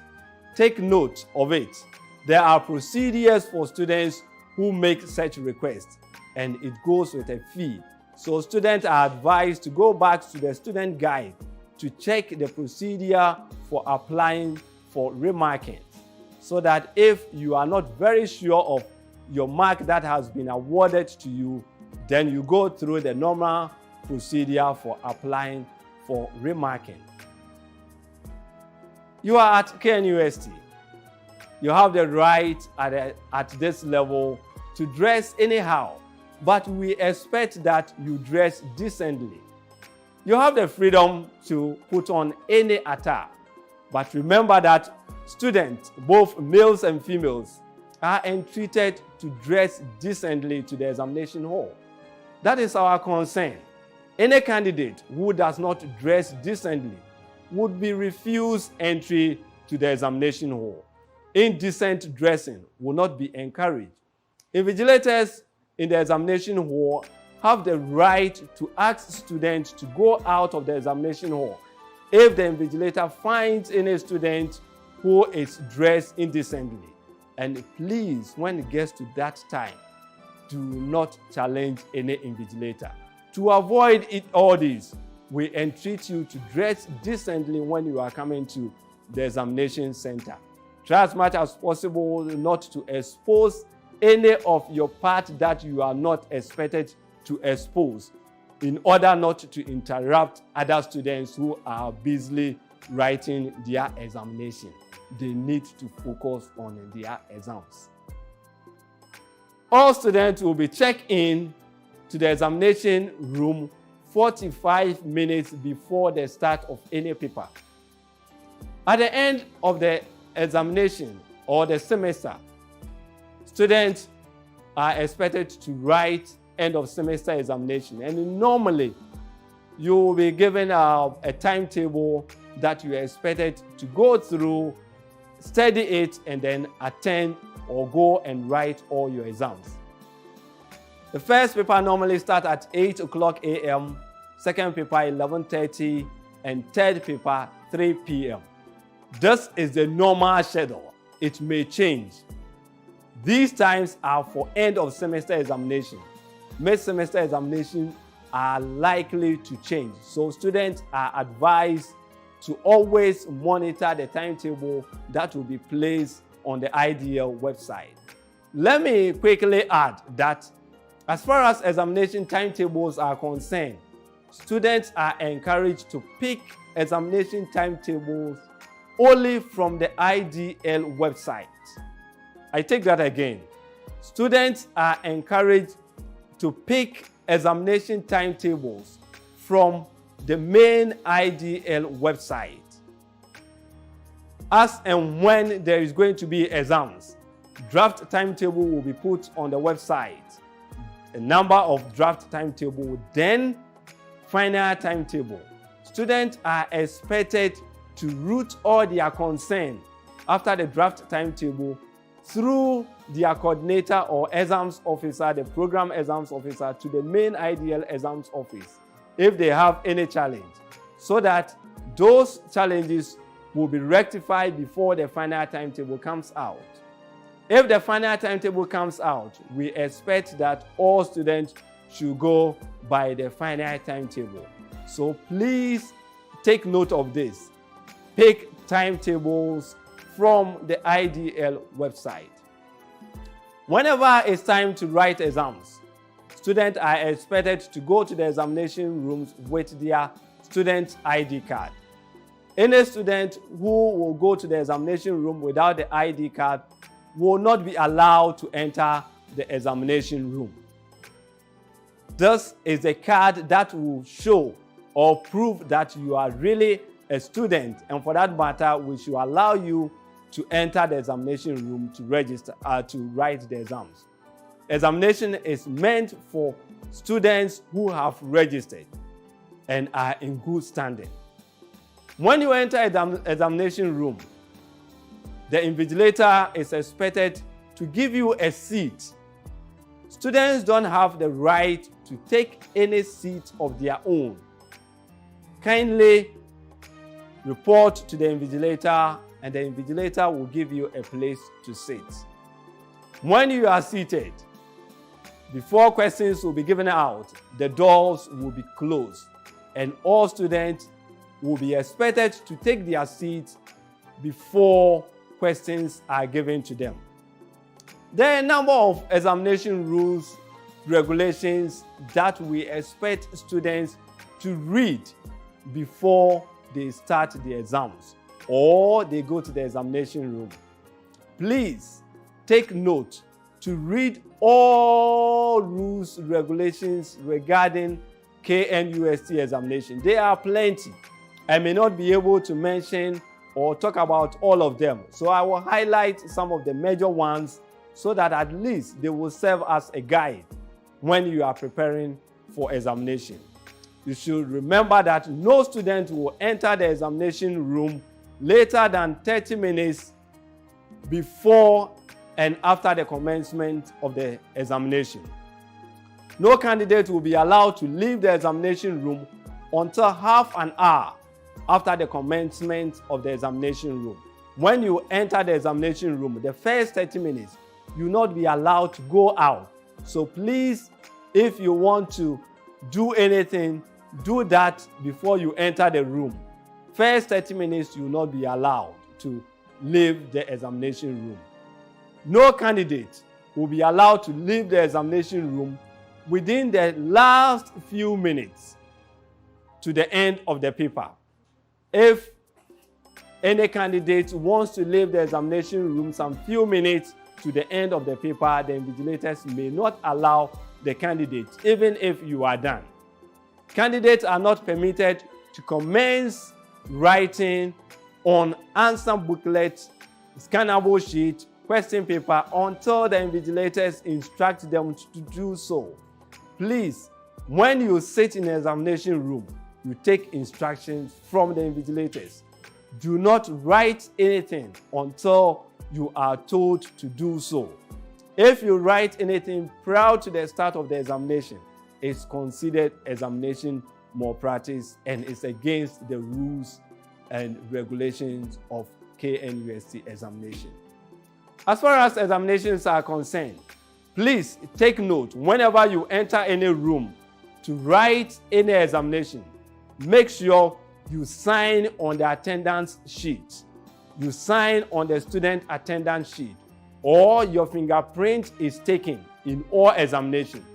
Take note of it. There are procedures for students who make such requests, and it goes with a fee. So students are advised to go back to the student guide to check the procedure for applying for remarking, so that if you are not very sure of your mark that has been awarded to you, then you go through the normal procedure for applying for remarking. You are at KNUST. You have the right at this level to dress anyhow, but we expect that you dress decently. You have the freedom to put on any attire, but remember that students, both males and females, are entreated to dress decently to the examination hall. That is our concern. Any candidate who does not dress decently would be refused entry to the examination hall. Indecent dressing will not be encouraged. Invigilators in the examination hall have the right to ask students to go out of the examination hall if the invigilator finds any student who is dressed indecently. And please, when it gets to that time, do not challenge any invigilator. To avoid all this, we entreat you to dress decently when you are coming to the examination center. Try as much as possible not to expose any of your part that you are not expected to expose, in order not to interrupt other students who are busily writing their examination. They need to focus on their exams. All students will be checked in to the examination room 45 minutes before the start of any paper. At the end of the examination or the semester, students are expected to write end of semester examination, and normally you will be given a timetable that you are expected to go through, study it, and then attend or go and write all your exams. The first paper normally starts at 8 o'clock a.m., second paper 11:30, and third paper 3 p.m. This is the normal schedule. It may change. These times are for end of semester examination. Mid-semester examinations are likely to change. So students are advised to always monitor the timetable that will be placed on the IDL website. Let me quickly add that as far as examination timetables are concerned, students are encouraged to pick examination timetables only from the IDL website. I take that again. Students are encouraged to pick examination timetables from the main IDL website. As and when there is going to be exams, draft timetable will be put on the website. A number of draft timetable, then final timetable. Students are expected to route all their concern after the draft timetable through their coordinator or exams officer, the program exams officer, to the main IDL exams office if they have any challenge, so that those challenges will be rectified before the final timetable comes out. If the final timetable comes out, we expect that all students should go by the final timetable. So please take note of this. Pick timetables from the IDL website. Whenever it's time to write exams, students are expected to go to the examination rooms with their student ID card. Any student who will go to the examination room without the ID card will not be allowed to enter the examination room. This is a card that will show or prove that you are really a student, and for that matter, we should allow you to enter the examination room to register, to write the exams. Examination is meant for students who have registered and are in good standing. When you enter examination room, the invigilator is expected to give you a seat. Students don't have the right to take any seat of their own. Kindly report to the invigilator, and the invigilator will give you a place to sit. When you are seated, before questions will be given out, the doors will be closed, and all students will be expected to take their seats before questions are given to them. There are a number of examination rules, regulations that we expect students to read before they start the exams or they go to the examination room. Please take note to read all rules, regulations regarding KNUST examination. There are plenty. I may not be able to mention or talk about all of them, so I will highlight some of the major ones so that at least they will serve as a guide when you are preparing for examination. You should remember that no student will enter the examination room later than 30 minutes before and after the commencement of the examination. No candidate will be allowed to leave the examination room until half an hour after the commencement of the examination room. When you enter the examination room, the first 30 minutes, you will not be allowed to go out. So please, if you want to do anything, do that before you enter the room. First 30 minutes, you will not be allowed to leave the examination room. No candidate will be allowed to leave the examination room within the last few minutes to the end of the paper. If any candidate wants to leave the examination room some few minutes to the end of the paper, the invigilators may not allow the candidate, even if you are done. Candidates are not permitted to commence writing on answer booklet, scannable sheet, question paper until the invigilators instruct them to do so. Please, when you sit in the examination room, you take instructions from the invigilators. Do not write anything until you are told to do so. If you write anything prior to the start of the examination, it's considered examination malpractice and it's against the rules and regulations of KNUST examination. As far as examinations are concerned, please take note whenever you enter any room to write any examination. Make sure you sign on the attendance sheet, you sign on the student attendance sheet, or your fingerprint is taken in all examinations.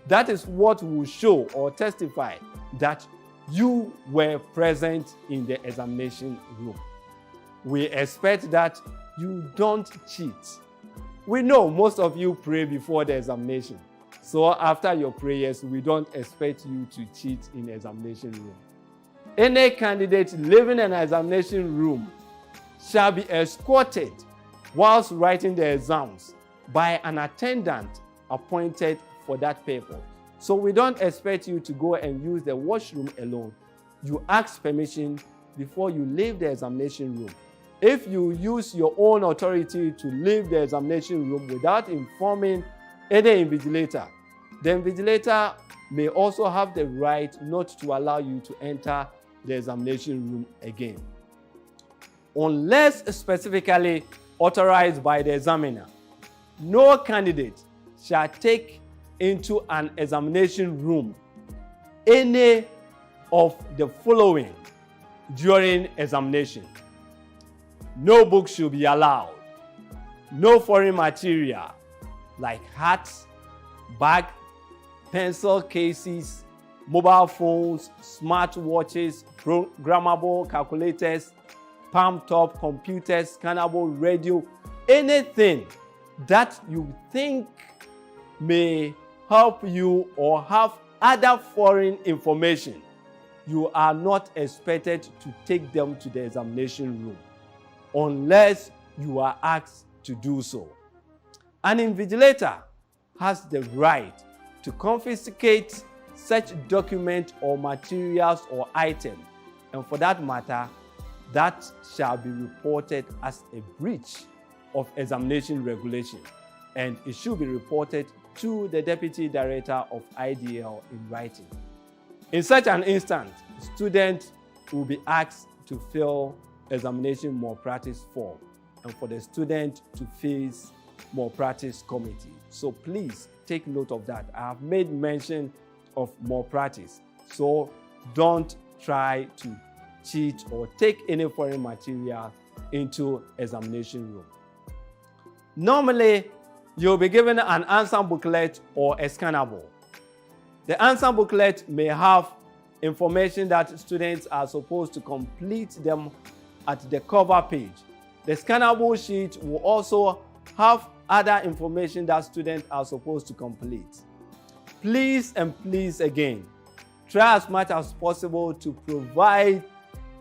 That is what will show or testify that you were present in the examination room. We expect that you don't cheat. We know most of you pray before the examination. So after your prayers, we don't expect you to cheat in the examination room. Any candidate leaving an examination room shall be escorted whilst writing the exams by an attendant appointed for that purpose. So we don't expect you to go and use the washroom alone. You ask permission before you leave the examination room. If you use your own authority to leave the examination room without informing any invigilator, the invigilator may also have the right not to allow you to enter the examination room again. Unless specifically authorized by the examiner, no candidate shall take into an examination room any of the following during examination. No books should be allowed. No foreign material like hats, bag, pencil cases, mobile phones, smartwatches, programmable calculators, palm top computers, scannable radio, anything that you think may help you or have other foreign information. You are not expected to take them to the examination room unless you are asked to do so. An invigilator has the right to confiscate such document or materials or items, and for that matter, that shall be reported as a breach of examination regulation, and it should be reported to the Deputy Director of IDL in writing. In such an instance, students will be asked to fill examination malpractice form and for the student to face malpractice committee. So please take note of that. I have made mention of malpractice, so don't try to cheat or take any foreign material into examination room. Normally, you'll be given an answer booklet or a scannable. The answer booklet may have information that students are supposed to complete them at the cover page. The scannable sheet will also have other information that students are supposed to complete. Please and please again, try as much as possible to provide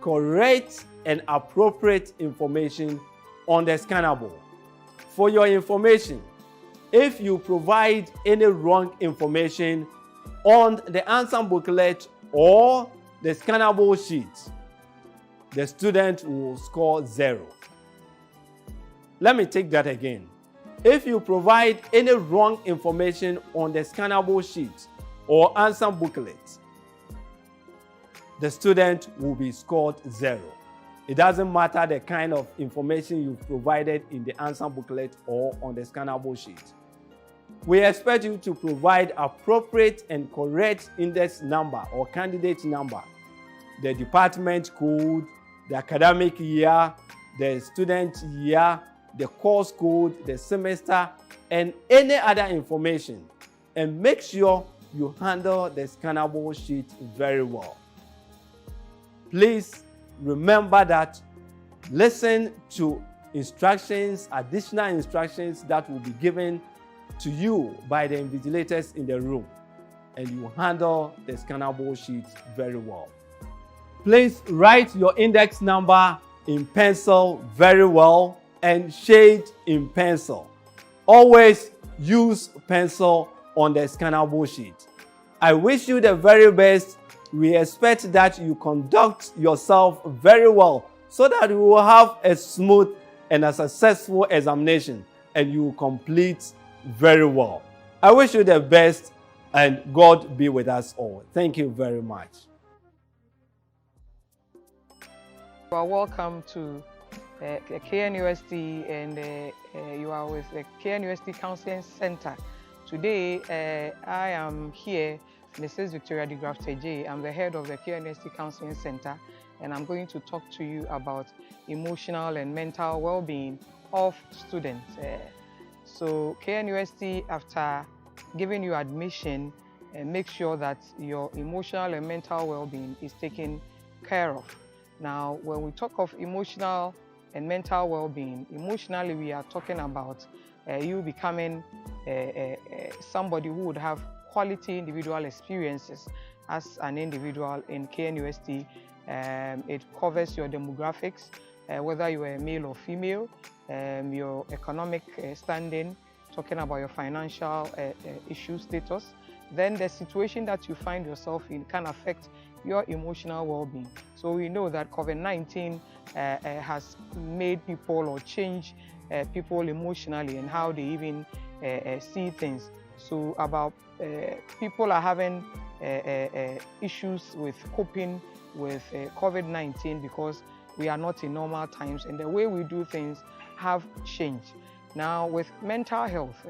correct and appropriate information on the scannable. For your information, if you provide any wrong information on the answer booklet or the scannable sheet, the student will score 0. Let me take that again. If you provide any wrong information on the scannable sheet or answer booklet, the student will be scored 0. It doesn't matter the kind of information you've provided in the answer booklet or on the scannable sheet. We expect you to provide appropriate and correct index number or candidate number, the department code, the academic year, the student year, the course code, the semester, and any other information. And make sure you handle the scannable sheet very well. Please remember that listen to instructions, additional instructions that will be given to you by the invigilators in the room, and you handle the scannable sheet very well. Please write your index number in pencil very well and shade in pencil. Always use pencil on the scannable sheet. I wish you the very best. We expect that you conduct yourself very well so that you will have a smooth and a successful examination and you will complete very well. I wish you the best and God be with us all. Thank you very much. You are welcome to KNUST and you are with the KNUST Counseling Center. Today I am here, Mrs. Victoria de Grafter J. I'm the head of the KNUST Counseling Center, and I'm going to talk to you about emotional and mental well-being of students. So KNUST, after giving you admission, make sure that your emotional and mental well-being is taken care of. Now, when we talk of emotional and mental well-being, emotionally we are talking about you becoming somebody who would have quality individual experiences as an individual in KNUST. It covers your demographics, whether you are male or female, your economic standing, talking about your financial issue status. Then the situation that you find yourself in can affect your emotional well-being. So we know that COVID-19 has made people or changed people emotionally and how they even see things. So about people are having issues with coping with COVID-19 because we are not in normal times and the way we do things have changed. Now with mental health,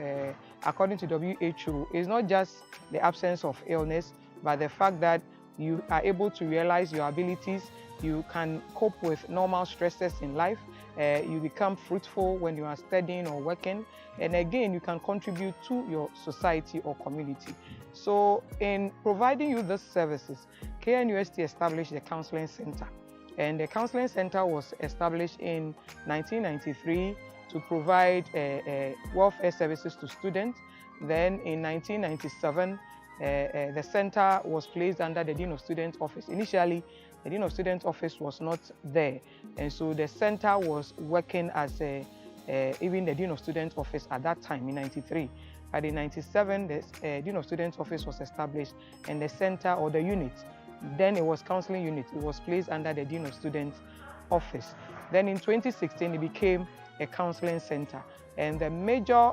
according to WHO, it's not just the absence of illness, but the fact that you are able to realize your abilities, you can cope with normal stresses in life, you become fruitful when you are studying or working, and again, you can contribute to your society or community. So in providing you these services, KNUST established the Counseling Center. And the Counseling Center was established in 1993 to provide welfare services to students. Then in 1997, the center was placed under the Dean of Students Office. Initially, the Dean of Students Office was not there, and so the center was working as even the Dean of Students Office at that time in 93. But in 97, the Dean of Students Office was established, and the center or the unit, then it was counseling unit, it was placed under the Dean of Students Office. Then in 2016, it became a counseling center, and the major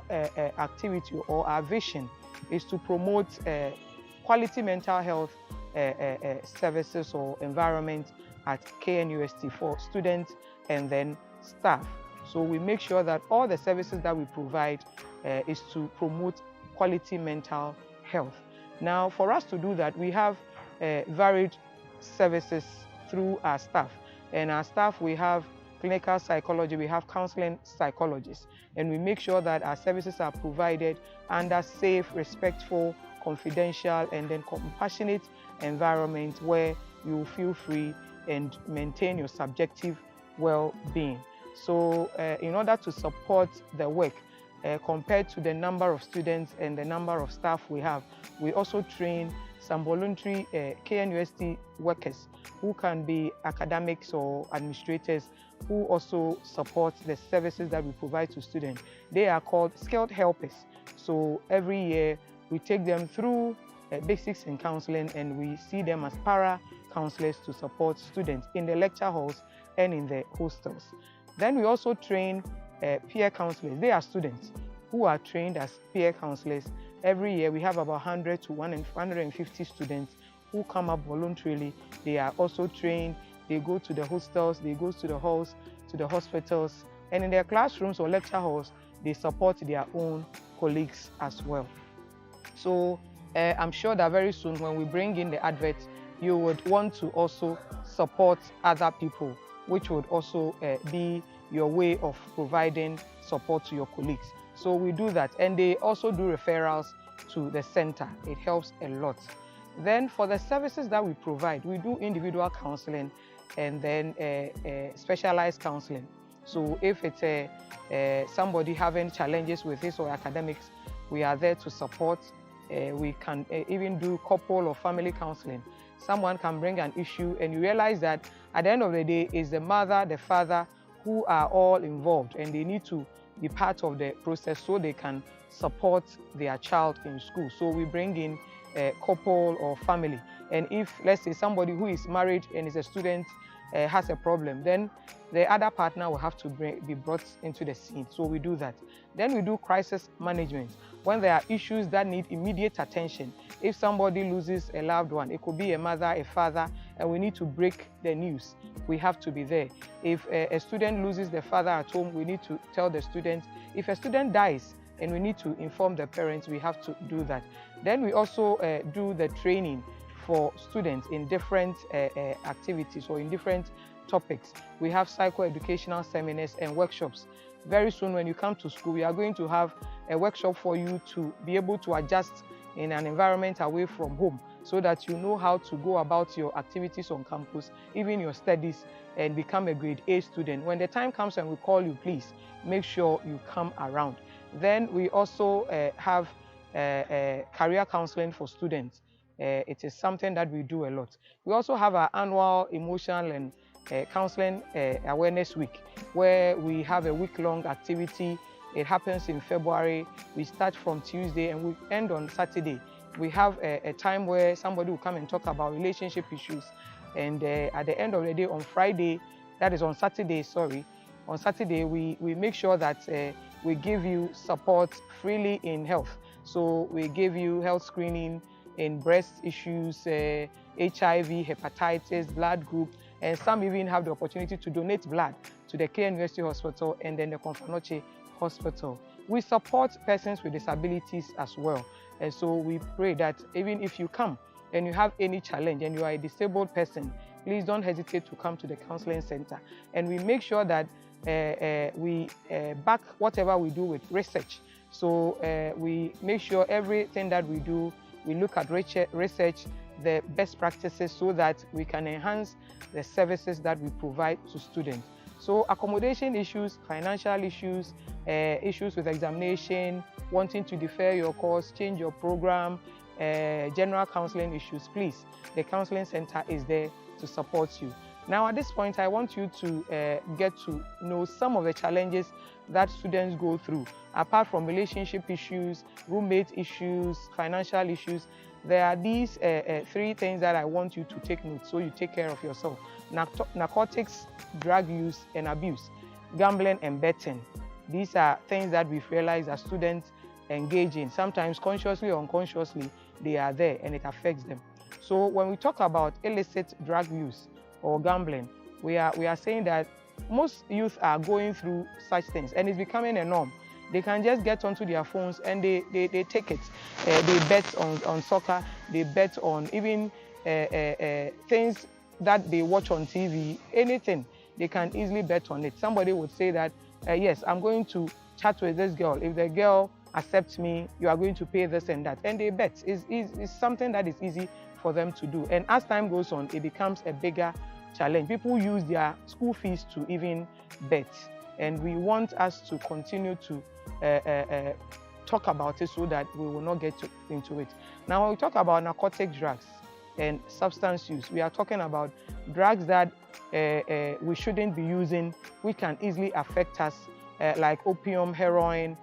activity or our vision is to promote quality mental health services or environment at KNUST for students and then staff. So we make sure that all the services that we provide is to promote quality mental health. Now, for us to do that, we have varied services through our staff. And our staff, we have clinical psychology, we have counseling psychologists, and we make sure that our services are provided under safe, respectful, confidential, and then compassionate environment where you feel free and maintain your subjective well-being. So in order to support the work, compared to the number of students and the number of staff we have, we also train some voluntary KNUST workers who can be academics or administrators who also support the services that we provide to students. They are called skilled helpers. So every year we take them through basics in counseling and we see them as para-counselors to support students in the lecture halls and in the hostels. Then we also train peer counselors. They are students who are trained as peer counselors. Every year we have about 100 to 150 students who come up voluntarily. They are also trained. They go to the hostels, they go to the halls, to the hospitals, and in their classrooms or lecture halls, they support their own colleagues as well. So I'm sure that very soon when we bring in the advert, you would want to also support other people, which would also be your way of providing support to your colleagues. So we do that, and they also do referrals to the center. It helps a lot. Then for the services that we provide, we do individual counseling and then specialized counseling. So if it's somebody having challenges with his or academics, we are there to support. We can even do couple or family counseling. Someone can bring an issue and you realize that at the end of the day, it's the mother, the father who are all involved, and they need to be part of the process so they can support their child in school. So we bring in a couple or family. And if, let's say, somebody who is married and is a student has a problem, then the other partner will have to be brought into the scene. So we do that. Then we do crisis management. When there are issues that need immediate attention, if somebody loses a loved one, it could be a mother, a father, and we need to break the news, we have to be there. If a student loses the father at home, we need to tell the student. If a student dies and we need to inform the parents, we have to do that. Then we also do the training for students in different activities or in different topics. We have psychoeducational seminars and workshops. Very soon when you come to school, we are going to have a workshop for you to be able to adjust in an environment away from home so that you know how to go about your activities on campus, even your studies, and become a grade A student. When the time comes and we call you, please make sure you come around. Then we also have career counseling for students. It is something that we do a lot. We also have our annual emotional and counseling awareness week, where we have a week-long activity. It happens in February. We start from Tuesday and we end on Saturday. We have a time where somebody will come and talk about relationship issues. And at the end of the day, on Friday, that is on Saturday, sorry, on Saturday, we make sure that we give you support freely in health. So we give you health screening in breast issues, HIV, hepatitis, blood group, and some even have the opportunity to donate blood to the KNUST Hospital and then the Konfanoche Hospital. We support persons with disabilities as well. And so we pray that even if you come and you have any challenge and you are a disabled person, please don't hesitate to come to the counseling center. And we make sure that we back whatever we do with research. So we make sure everything that we do, we look at research, the best practices so that we can enhance the services that we provide to students. So accommodation issues, financial issues, issues with examination, wanting to defer your course, change your program, general counseling issues, please, the counseling center is there to support you. Now at this point, I want you to get to know some of the challenges that students go through. Apart from relationship issues, roommate issues, financial issues, there are these three things that I want you to take note so you take care of yourself. Narcotics, drug use and abuse, gambling and betting. These are things that we've realized that students engage in. Sometimes consciously or unconsciously, they are there and it affects them. So when we talk about illicit drug use or gambling, we are saying that most youth are going through such things and it's becoming a norm. They can just get onto their phones and they take it. They bet on soccer, they bet on even things that they watch on TV, anything, they can easily bet on it. Somebody would say that, yes, I'm going to chat with this girl. If the girl accepts me, you are going to pay this and that. And they bet. It's something that is easy for them to do. And as time goes on, it becomes a bigger challenge. People use their school fees to even bet. And we want us to continue to talk about it so that we will not get into it. Now, when we talk about narcotic drugs and substance use, we are talking about drugs that we shouldn't be using, which can easily affect us, like opium, heroin,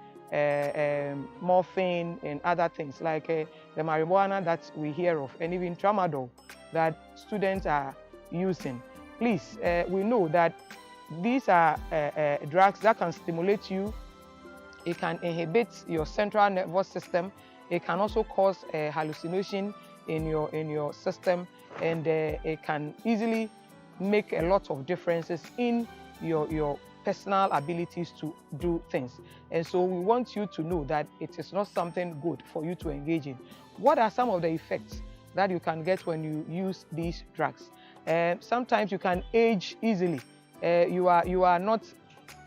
morphine, and other things, like the marijuana that we hear of, and even tramadol that students are using. Please, we know that these are drugs that can stimulate you. It can inhibit your central nervous system. It can also cause hallucination in your system, and it can easily make a lot of differences in your personal abilities to do things. And so we want you to know that it is not something good for you to engage in. What are some of the effects that you can get when you use these drugs? Sometimes you can age easily. You are not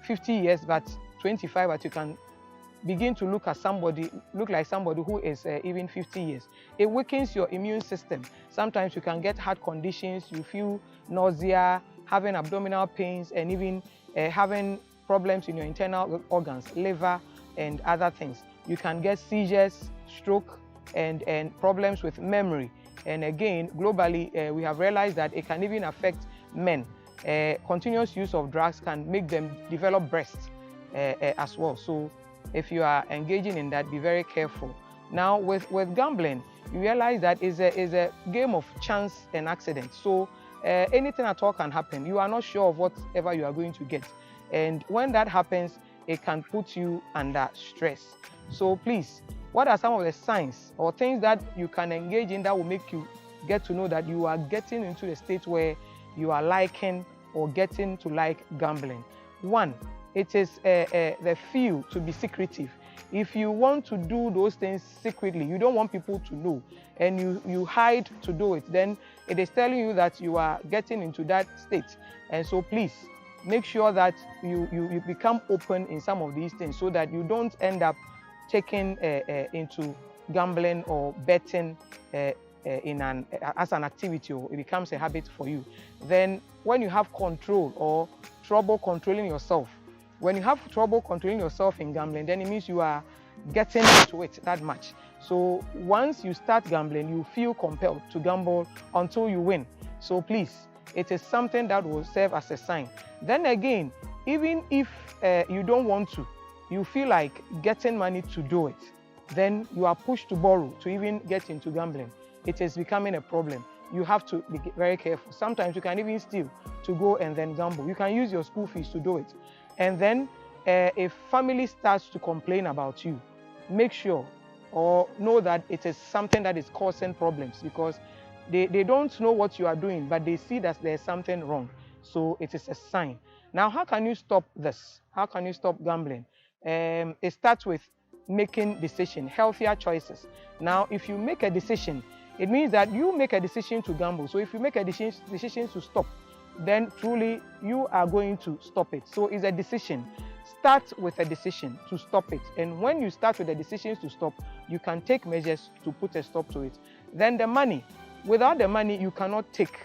50 years but 25, but you can begin to look like somebody who is even 50 years. It weakens your immune system. Sometimes you can get heart conditions, you feel nausea, having abdominal pains, and even having problems in your internal organs, liver, and other things. You can get seizures, stroke, and problems with memory. And again, globally, we have realized that it can even affect men. Continuous use of drugs can make them develop breasts as well. So if you are engaging in that, be very careful. Now, with gambling, you realize that is a game of chance and accident. So anything at all can happen. You are not sure of whatever you are going to get. And when that happens, it can put you under stress. So please, what are some of the signs or things that you can engage in that will make you get to know that you are getting into the state where you are liking or getting to like gambling? One, it is the feel to be secretive. if you want to do those things secretly, you don't want people to know, and you hide to do it, then it is telling you that you are getting into that state. And so please make sure that you become open in some of these things, so that you don't end up taking into gambling or betting as an activity, or it becomes a habit for you. Then when you have control or trouble controlling yourself, when you have trouble controlling yourself in gambling, then it means you are getting into it that much. So once you start gambling, you feel compelled to gamble until you win. So please, it is something that will serve as a sign. Then again, even if you don't want to, you feel like getting money to do it, then you are pushed to borrow to even get into gambling. It is becoming a problem. You have to be very careful. Sometimes you can even steal to go and then gamble. You can use your school fees to do it. And then if family starts to complain about you, make sure or know that it is something that is causing problems, because they don't know what you are doing, but they see that there's something wrong. So it is a sign. Now, how can you stop this? How can you stop gambling? It starts with making decisions, healthier choices. Now, if you make a decision, it means that you make a decision to gamble. So if you make a decision to stop, then truly you are going to stop it. So it's a decision. Start with a decision to stop it. And when you start with the decisions to stop, you can take measures to put a stop to it. Then the money. Without the money, you cannot take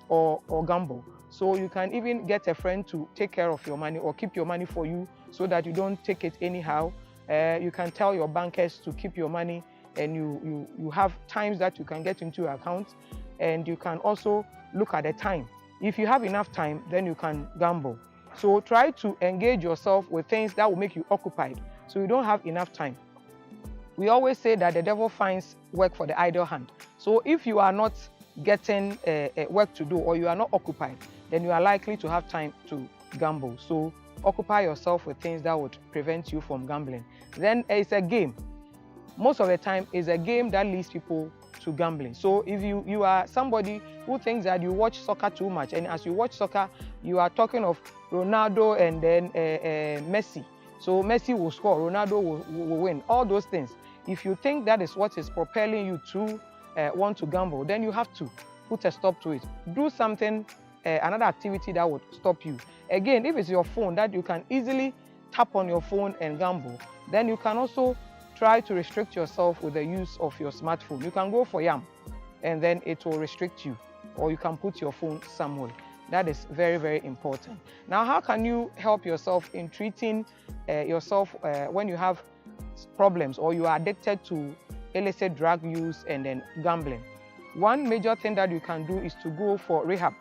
or gamble. So you can even get a friend to take care of your money or keep your money for you so that you don't take it anyhow. You can tell your bankers to keep your money, and you have times that you can get into your account, and you can also look at the time. If you have enough time, then you can gamble. So try to engage yourself with things that will make you occupied, so you don't have enough time. We always say that the devil finds work for the idle hand. So if you are not getting work to do, or you are not occupied, then you are likely to have time to gamble. So occupy yourself with things that would prevent you from gambling. Then it's a game. Most of the time, it's a game that leads people to gambling. So if you are somebody who thinks that you watch soccer too much, and as you watch soccer, you are talking of Ronaldo and then Messi. So Messi will score, Ronaldo will win, all those things. If you think that is what is propelling you to want to gamble, then you have to put a stop to it. Do something, another activity that would stop you. Again, if it's your phone that you can easily tap on your phone and gamble, then you can also try to restrict yourself with the use of your smartphone. You can go for YAM, and then it will restrict you, or you can put your phone somewhere. That is very, very important. Now, how can you help yourself in treating yourself when you have problems, or you are addicted to illicit drug use and then gambling? One major thing that you can do is to go for rehab.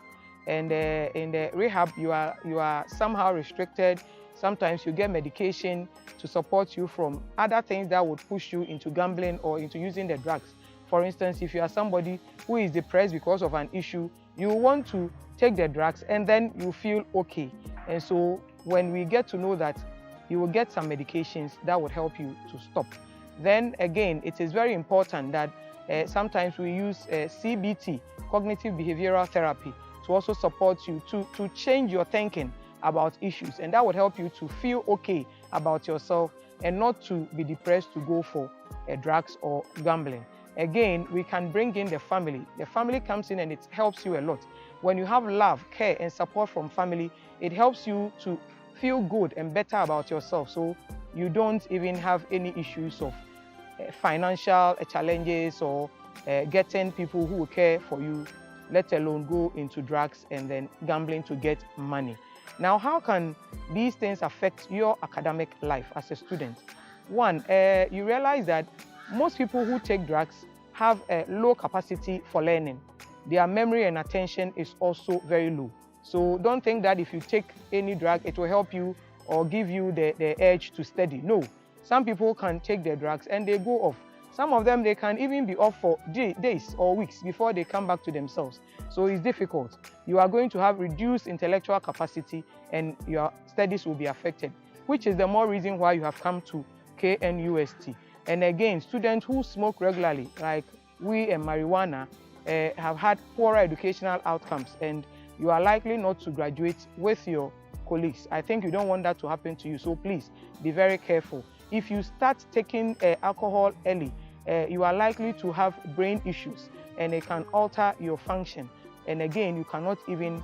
And in the rehab, you are somehow restricted. Sometimes you get medication to support you from other things that would push you into gambling or into using the drugs. For instance, if you are somebody who is depressed because of an issue, you want to take the drugs and then you feel okay. And so when we get to know that, you will get some medications that would help you to stop. Then again, it is very important that sometimes we use CBT, cognitive behavioral therapy, to also support you to change your thinking about issues, and that would help you to feel okay about yourself and not to be depressed to go for drugs or gambling. Again, we can bring in the family. The family comes in and it helps you a lot. When you have love, care, and support from family, it helps you to feel good and better about yourself, so you don't even have any issues of financial challenges or getting people who will care for you, let alone go into drugs and then gambling to get money. Now, how can these things affect your academic life as a student? One, you realize that most people who take drugs have a low capacity for learning. Their memory and attention is also very low. So don't think that if you take any drug, it will help you or give you the urge to study. No, some people can take their drugs and they go off. Some of them, they can even be off for days or weeks before they come back to themselves. So it's difficult. You are going to have reduced intellectual capacity and your studies will be affected, which is the more reason why you have come to KNUST. And again, students who smoke regularly, like weed and marijuana, have had poorer educational outcomes, and you are likely not to graduate with your colleagues. I think you don't want that to happen to you, so please be very careful. if you start taking alcohol early, you are likely to have brain issues, and it can alter your function. And again, you cannot even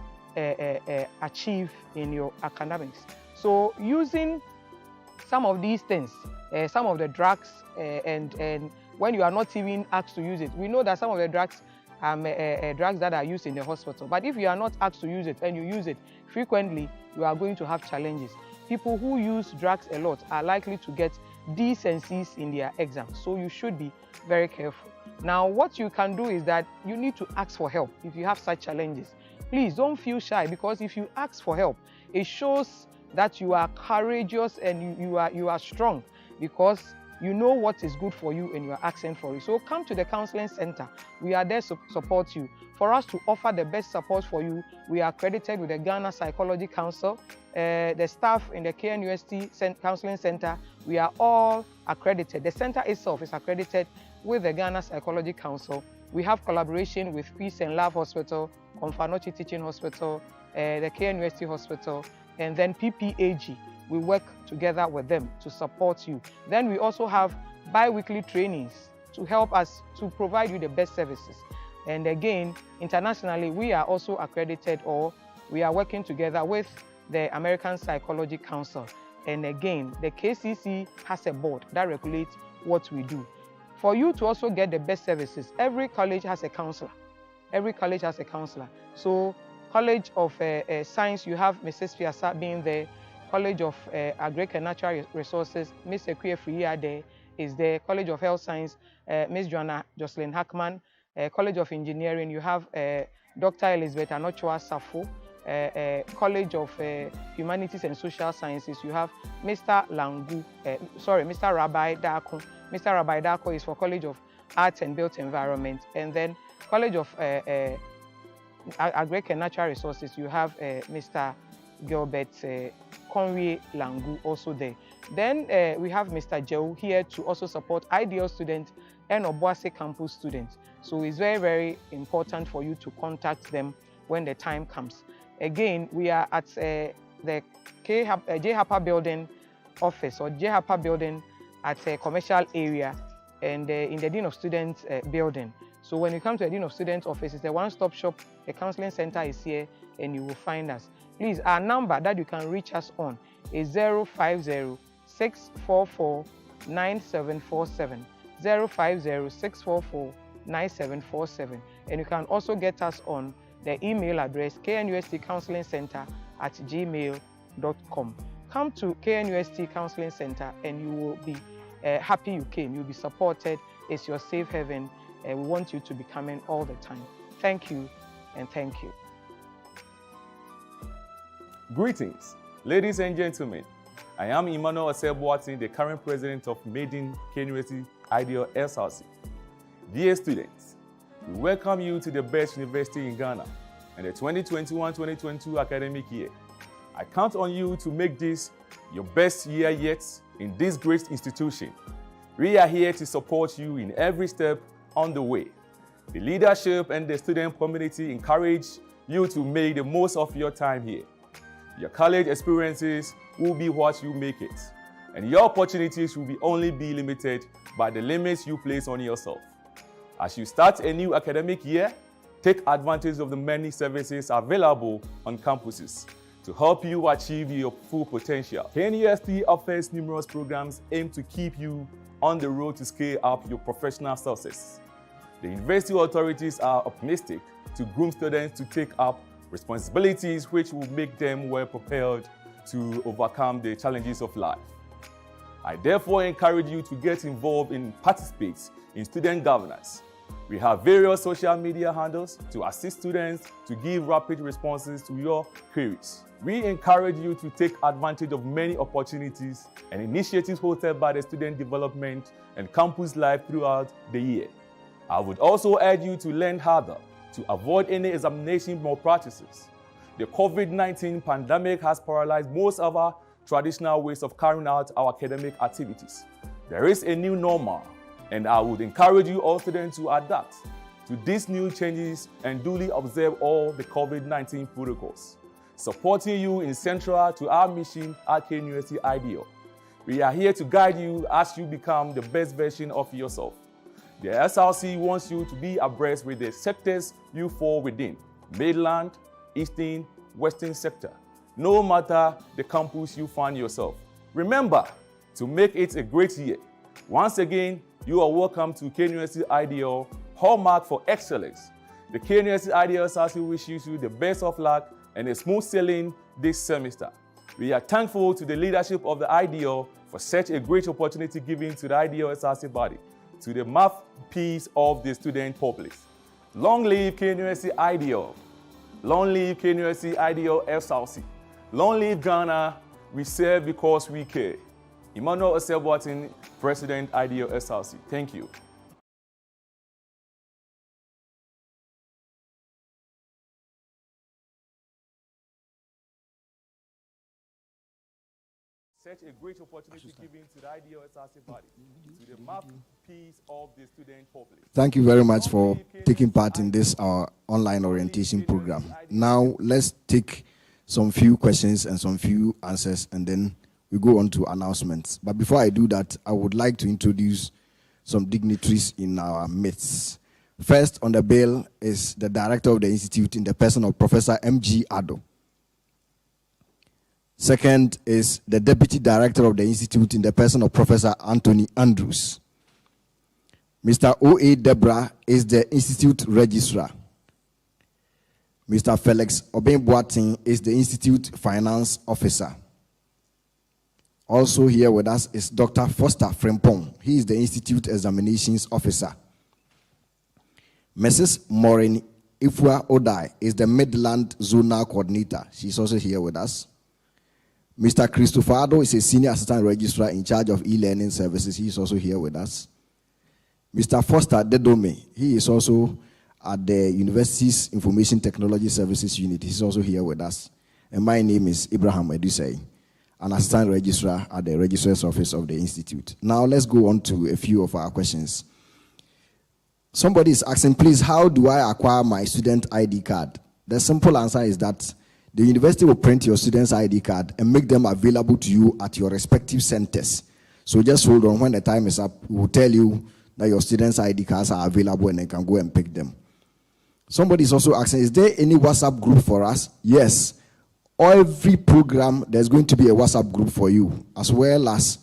achieve in your academics. So using some of these things, some of the drugs, and when you are not even asked to use it, we know that some of the drugs are drugs that are used in the hospital. But if you are not asked to use it and you use it frequently, you are going to have challenges. People who use drugs a lot are likely to get D's and C's in their exams. So you should be very careful. Now, what you can do is that you need to ask for help if you have such challenges. Please don't feel shy, because if you ask for help, it shows that you are courageous and you are strong, because you know what is good for you and you are asking for it. So come to the counseling center. We are there to support you. For us to offer the best support for you, we are accredited with the Ghana Psychology Council. The staff in the KNUST Counseling Center, we are all accredited. The center itself is accredited with the Ghana Psychology Council. We have collaboration with Peace and Love Hospital, Konfanochi Teaching Hospital, the KNUST Hospital, and then PPAG. We work together with them to support you. Then we also have bi-weekly trainings to help us to provide you the best services. And again, internationally, we are also accredited, or we are working together with the American Psychology Council. And again, the KCC has a board that regulates what we do. For you to also get the best services, every college has a counselor. Every college has a counselor. So College of Science, you have Mrs. Fiasa being there. College of Agric and Natural Resources, Ms. Ekwe Friyade is there. College of Health Science, Ms. Joanna Jocelyn Hackman. College of Engineering, you have Dr. Elizabeth Anochwa Safo. College of Humanities and Social Sciences, you have Mr. Mr. Rabbi Dako. Mr. Rabbi Dako is for College of Arts and Built Environment. And then College of Agric and Natural Resources, you have Mr. Gilbert Conway Langu also there. Then we have Mr. Joe here to also support ideal students and Obuasi campus students. So it's very, very important for you to contact them when the time comes. Again, we are at the J-Hapa building office, or J-Hapa building at a commercial area, and in the Dean of Students building. So when you come to the Dean of Students office, it's a one-stop shop. The counseling center is here, and you will find us. Please, our number that you can reach us on is 050-644-9747. 050-644-9747. And you can also get us on the email address knustcounselingcenter@gmail.com. Come to KNUST Counseling Center and you will be happy you came. You'll be supported. It's your safe haven. We want you to be coming all the time. Thank you, and thank you. Greetings, ladies and gentlemen. I am Emmanuel Oseboatin, the current president of Maiden KNUST Ideal SRC. Dear students, we welcome you to the best university in Ghana and the 2021-2022 academic year. I count on you to make this your best year yet in this great institution. We are here to support you in every step on the way. The leadership and the student community encourage you to make the most of your time here. Your college experiences will be what you make it, and your opportunities will only be limited by the limits you place on yourself. As you start a new academic year, take advantage of the many services available on campuses to help you achieve your full potential. KNUST offers numerous programs aimed to keep you on the road to scale up your professional success. The university authorities are optimistic to groom students to take up responsibilities which will make them well prepared to overcome the challenges of life. I therefore encourage you to get involved and participate in student governance. We have various social media handles to assist students to give rapid responses to your queries. We encourage you to take advantage of many opportunities and initiatives hosted by the Student Development and Campus Life throughout the year. I would also urge you to learn harder to avoid any examination malpractices. The COVID-19 pandemic has paralyzed most of our traditional ways of carrying out our academic activities. There is a new normal, and I would encourage you all students to adapt to these new changes and duly observe all the COVID-19 protocols. Supporting you is central to our mission at KNUST Ideal. We are here to guide you as you become the best version of yourself. The SRC wants you to be abreast with the sectors you fall within: Mainland, Eastern, Western sector, no matter the campus you find yourself. Remember to make it a great year. Once again, you are welcome to KNUST IDL, hallmark for excellence. The KNUST IDL SRC wishes you the best of luck and a smooth sailing this semester. We are thankful to the leadership of the IDL for such a great opportunity given to the IDL SRC body, to the mouthpiece of the student populace. Long live KNUST IDL. Long live KNUST IDL SRC. Long live Ghana. We serve because we care. Emmanuel Oseboatin, President IDL SRC. Thank you. Such a great opportunity given to the IDL SRC body, to the mouthpiece of the student populace. Thank you very much for taking part in this our online orientation program. Now let's take some few questions and some few answers, and then we go on to announcements. But before I do that, I would like to introduce some dignitaries in our midst. First on the bill is the director of the institute in the person of Professor M.G. Addo. Second is the deputy director of the institute in the person of Professor Anthony Andrews. Mr. O.A. Debra is the institute registrar. Mr. Felix Obenboatin is the institute finance officer. Also here with us is Dr. Foster Frempong. He is the institute examinations officer. Mrs. Maureen Ifua Odai is the Midland zonal coordinator. She's also here with us. Mr. Christopher Addo is a senior assistant registrar in charge of e-learning services. He is also here with us. Mr. Foster Dedome, he is also at the university's information technology services unit. He's also here with us. And my name is Ibrahim Edusei, an assistant registrar at the registrar's office of the institute. Now let's go on to a few of our questions. Somebody is asking, please, how do I acquire my student ID card? The simple answer is that the university will print your student's ID card and make them available to you at your respective centers. So just hold on. When the time is up, we will tell you that your students' ID cards are available and you can go and pick them. Somebody is also asking, is there any WhatsApp group for us? Yes. Every program, there's going to be a WhatsApp group for you, as well as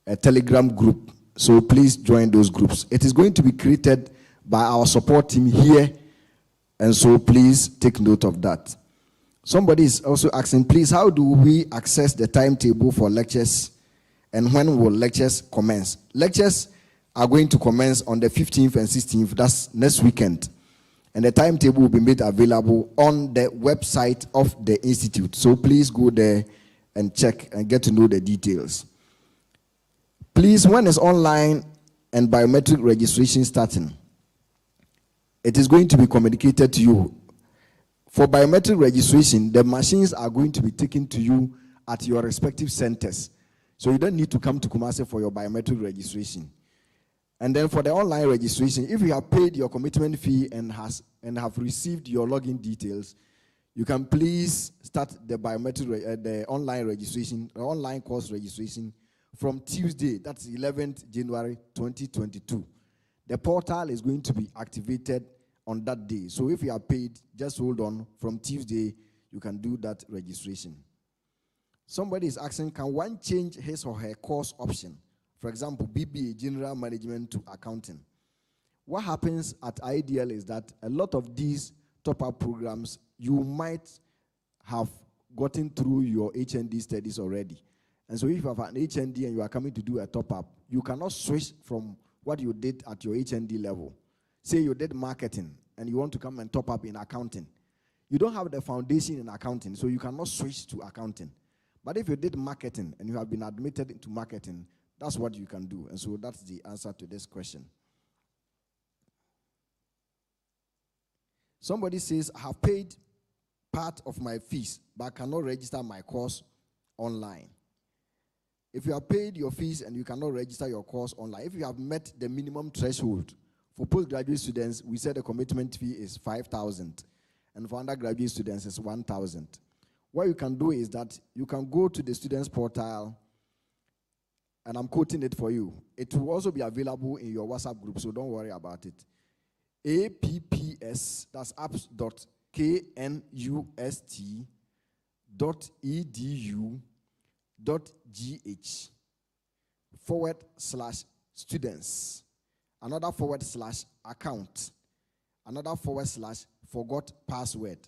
a Telegram group. So please join those groups. It is going to be created by our support team here, and so please take note of that. Somebody is also asking, please, how do we access the timetable for lectures, and when will lectures commence? Lectures are going to commence on the 15th and 16th, that's next weekend. And the timetable will be made available on the website of the institute. So please go there and check and get to know the details. Please, when it's online and biometric registration starting, it is going to be communicated to you. For biometric registration, the machines are going to be taken to you at your respective centers. So you don't need to come to Kumasi for your biometric registration. And then for the online registration, if you have paid your commitment fee and have received your login details, you can please start the biometric, the online registration, the online course registration from Tuesday, that's 11th January 2022. The portal is going to be activated on that day. So if you are paid, just hold on. From Tuesday, you can do that registration. Somebody is asking, can one change his or her course option? For example, BBA, General Management to Accounting. What happens at IDL is that a lot of these top-up programs, you might have gotten through your HND studies already. And so if you have an HND and you are coming to do a top-up, you cannot switch from what you did at your HND level. Say you did marketing and you want to come and top up in accounting. You don't have the foundation in accounting, so you cannot switch to accounting. But if you did marketing and you have been admitted into marketing, that's what you can do. And so that's the answer to this question. Somebody says, I have paid part of my fees, but I cannot register my course online. If you have paid your fees and you cannot register your course online, if you have met the minimum threshold, for postgraduate students, we said the commitment fee is 5,000, and for undergraduate students, it's 1,000. What you can do is that you can go to the students' portal and I'm quoting it for you. It will also be available in your WhatsApp group, so don't worry about it. apps, that's apps.knust.edu.gh/students, another /account, another /forgot password.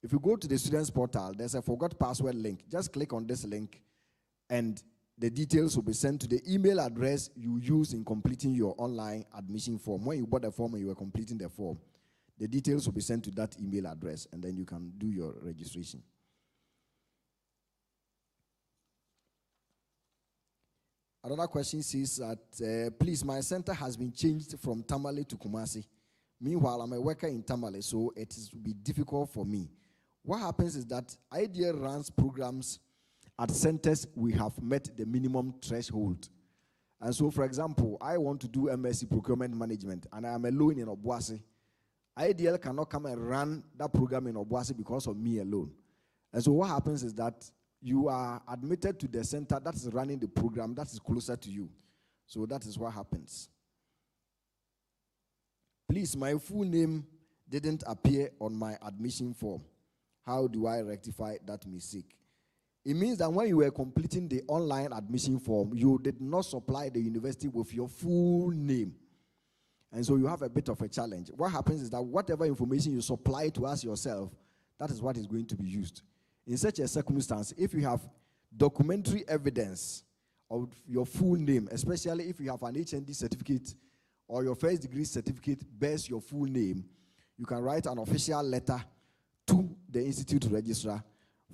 If you go to the students portal, there's a forgot password link. Just click on this link and the details will be sent to the email address you use in completing your online admission form. When you bought the form and you were completing the form, the details will be sent to that email address and then you can do your registration. Another question says that, please, my center has been changed from Tamale to Kumasi. Meanwhile, I'm a worker in Tamale, so it will be difficult for me. What happens is that IDEA runs programs at centers we have met the minimum threshold. And so, for example, I want to do MSc Procurement Management, and I am alone in Obuasi. IDL cannot come and run that program in Obuasi because of me alone. And so what happens is that you are admitted to the center that is running the program that is closer to you. So that is what happens. Please, my full name didn't appear on my admission form. How do I rectify that mistake? It means that when you were completing the online admission form, you did not supply the university with your full name. And so you have a bit of a challenge. What happens is that whatever information you supply to us yourself, that is what is going to be used. In such a circumstance, if you have documentary evidence of your full name, especially if you have an HND certificate or your first degree certificate bears your full name, you can write an official letter to the institute registrar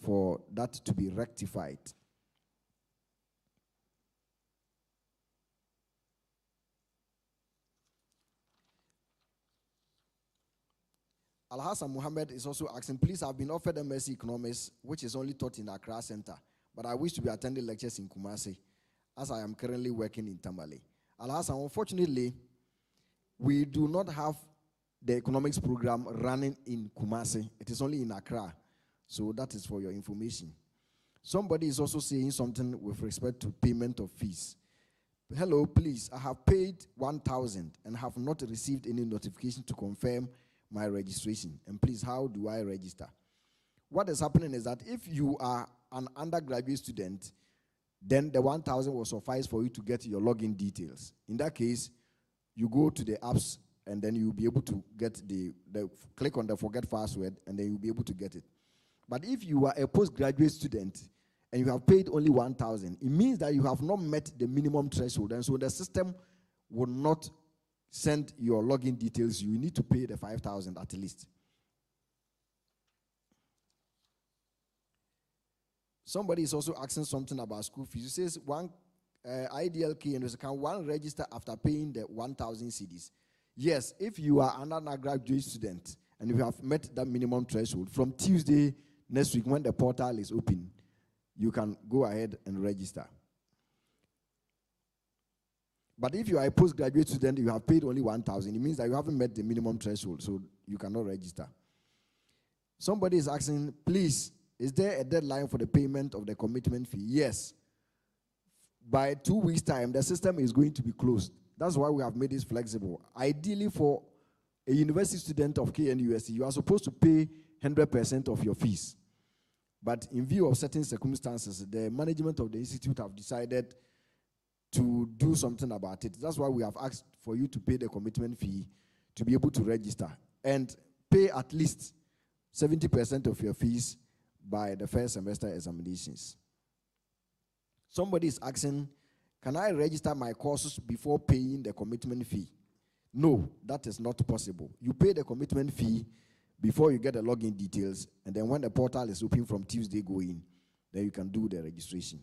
for that to be rectified. Al-Hassan Muhammad is also asking, please, I've been offered MSc Economics, which is only taught in Accra Center, but I wish to be attending lectures in Kumasi, as I am currently working in Tamale. Al-Hassan, unfortunately, we do not have the economics program running in Kumasi. It is only in Accra. So that is for your information. Somebody is also saying something with respect to payment of fees. Hello, please, I have paid 1,000 and have not received any notification to confirm my registration. And please, how do I register? What is happening is that if you are an undergraduate student, then the 1,000 will suffice for you to get your login details. In that case, you go to the apps and then you'll be able to get click on the forget password and then you'll be able to get it. But if you are a postgraduate student and you have paid only 1,000, it means that you have not met the minimum threshold, and so the system will not send your login details. You need to pay the 5,000 at least. Somebody is also asking something about school fees. He says one IDLK and can one register after paying the 1,000 cedis? Yes, if you are an undergraduate student and you have met that minimum threshold, from Tuesday next week when the portal is open, you can go ahead and register. But if you are a postgraduate student, you have paid only 1,000, it means that you haven't met the minimum threshold, so you cannot register. Somebody is asking, please, is there a deadline for the payment of the commitment fee? Yes. By 2 weeks' time, the system is going to be closed. That's why we have made this flexible. Ideally, for a university student of KNUST, you are supposed to pay 100% of your fees. But in view of certain circumstances, the management of the institute have decided to do something about it. That's why we have asked for you to pay the commitment fee to be able to register and pay at least 70% of your fees by the first semester examinations. Somebody is asking, can I register my courses before paying the commitment fee? No, that is not possible. You pay the commitment fee before you get the login details, and then when the portal is open from Tuesday going, then you can do the registration.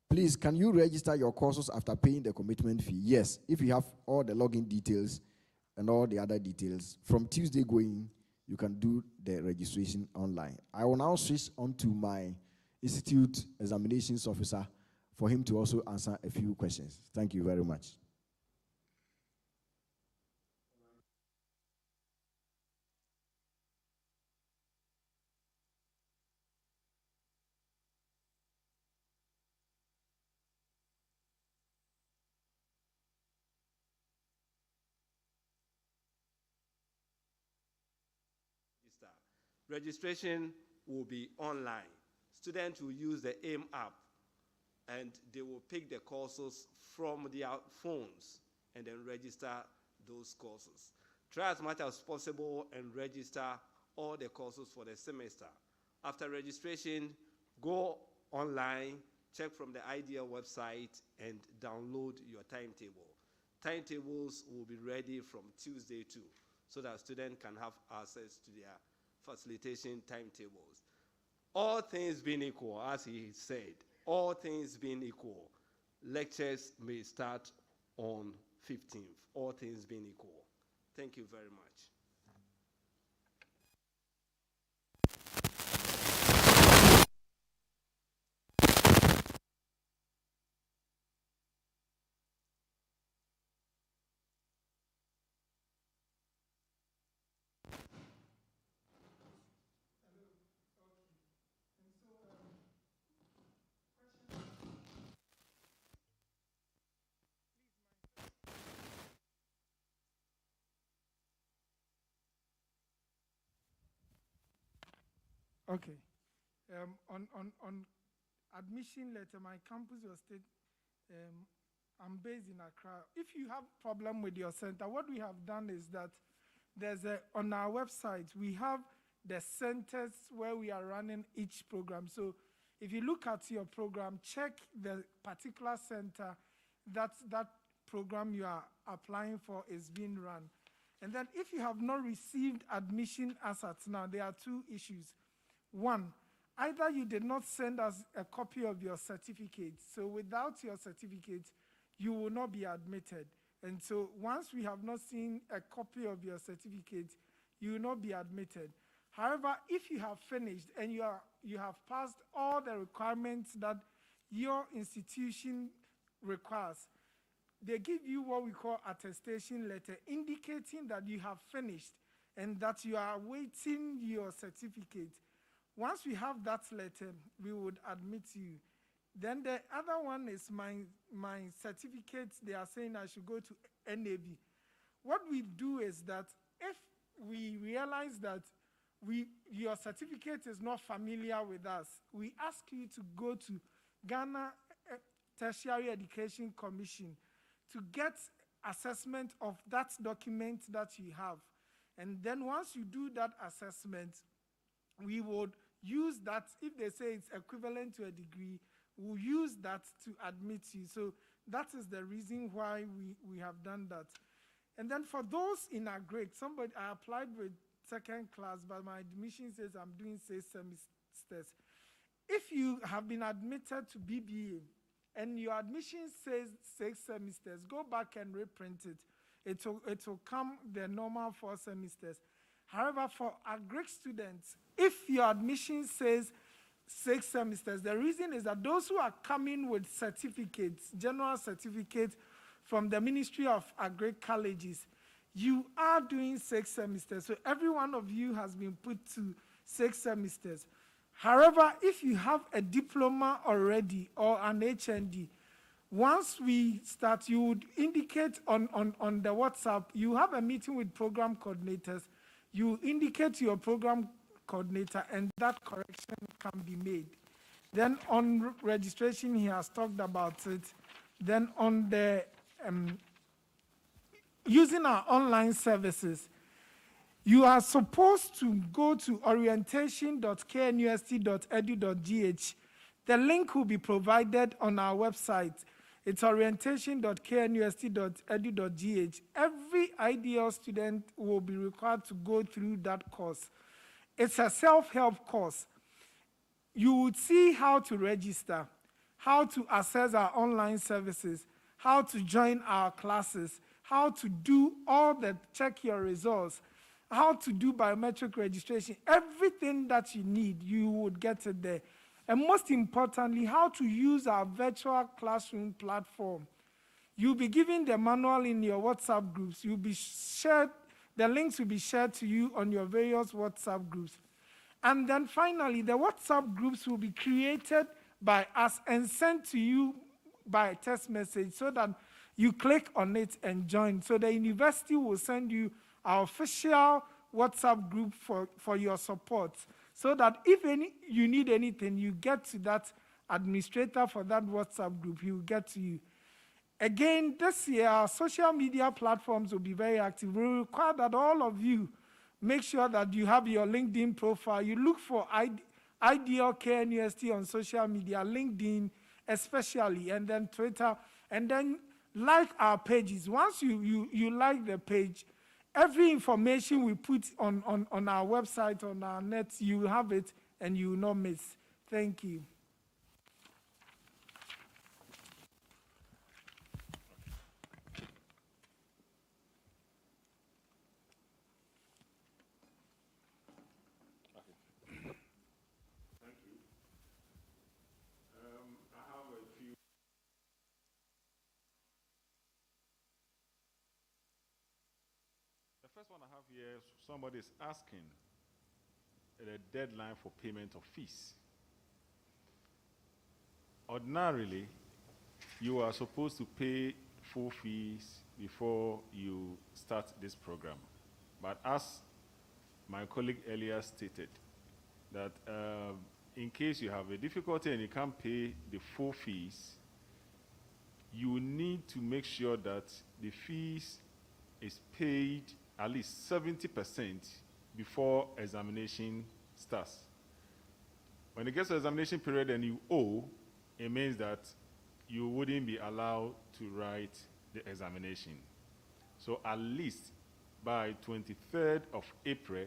Please, can you register your courses after paying the commitment fee? Yes, if you have all the login details and all the other details. From Tuesday going, you can do the registration online. I will now switch on to my Institute Examinations Officer for him to also answer a few questions. Thank you very much. Registration will be online. Students will use the AIM app, and they will pick the courses from their phones and then register those courses. Try as much as possible and register all the courses for the semester. After registration, go online, check from the IDL website, and download your timetable. Timetables will be ready from Tuesday too, so that students can have access to their facilitation timetables. All things being equal, as he said, all things being equal, lectures may start on 15th, all things being equal. Thank you very much. Okay. On admission letter, my campus was state, I'm based in Accra. If you have problem with your center, what we have done is that on our website, we have the centers where we are running each program. So if you look at your program, check the particular center that program you are applying for is being run. And then if you have not received admission as at now, there are two issues. One, either you did not send us a copy of your certificate. So without your certificate, you will not be admitted. And so once we have not seen a copy of your certificate, you will not be admitted. However, if you have finished and you have passed all the requirements that your institution requires, they give you what we call attestation letter, indicating that you have finished and that you are awaiting your certificate. Once we have that letter, we would admit you. Then the other one is my certificate. They are saying I should go to NAB. What we do is that if we realize that your certificate is not familiar with us, we ask you to go to Ghana Tertiary Education Commission to get assessment of that document that you have. And then once you do that assessment, we would use that. If they say it's equivalent to a degree, we'll use that to admit you. So that is the reason why we have done that. And then for those in our grade, I applied with second class, but my admission says I'm doing 6 semesters. If you have been admitted to BBA and your admission says 6 semesters, go back and reprint it. It will come the normal 4 semesters. However, for our Greek students, if your admission says 6 semesters, the reason is that those who are coming with certificates, general certificates from the Ministry of Agric Colleges, you are doing 6 semesters. So every one of you has been put to 6 semesters. However, if you have a diploma already or an HND, once we start, you would indicate on the WhatsApp, you have a meeting with program coordinators, you indicate your program coordinator, and that correction can be made. Then on registration, he has talked about it. Then on the using our online services, you are supposed to go to orientation.knust.edu.gh. The link will be provided on our website. It's orientation.knust.edu.gh. Every IDL student will be required to go through that course. It's a self-help course. You would see how to register, how to access our online services, how to join our classes, how to do all the check your results, how to do biometric registration. Everything that you need, you would get it there. And most importantly, how to use our virtual classroom platform. You'll be given the manual in your WhatsApp groups. You'll be shared, the links will be shared to you on your various WhatsApp groups. And then finally, the WhatsApp groups will be created by us and sent to you by text message so that you click on it and join. So the university will send you our official WhatsApp group for your support, so that if you need anything, you get to that administrator for that WhatsApp group, he will get to you. Again, this year, our social media platforms will be very active. We require that all of you make sure that you have your LinkedIn profile. You look for Ideal KNUST on social media, LinkedIn especially, and then Twitter, and then like our pages. Once you like the page, every information we put on our website, on our net, you will have it and you will not miss. Thank you. The first one I have here, somebody is asking the deadline for payment of fees. Ordinarily, you are supposed to pay full fees before you start this program. But as my colleague earlier stated, that in case you have a difficulty and you can't pay the full fees, you need to make sure that the fees is paid at least 70% before examination starts. When it gets to examination period and you owe, it means that you wouldn't be allowed to write the examination. So at least by 23rd of April,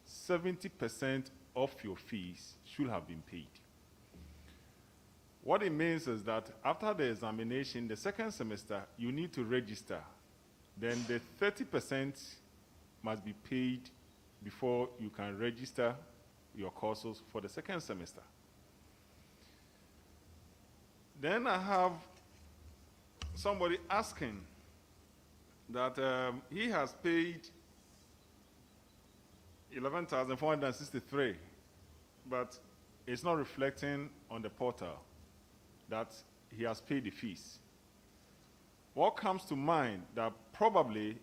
70% of your fees should have been paid. What it means is that after the examination, the second semester, you need to register. Then the 30% must be paid before you can register your courses for the second semester. Then I have somebody asking that he has paid 11,463, but it's not reflecting on the portal that he has paid the fees. What comes to mind that probably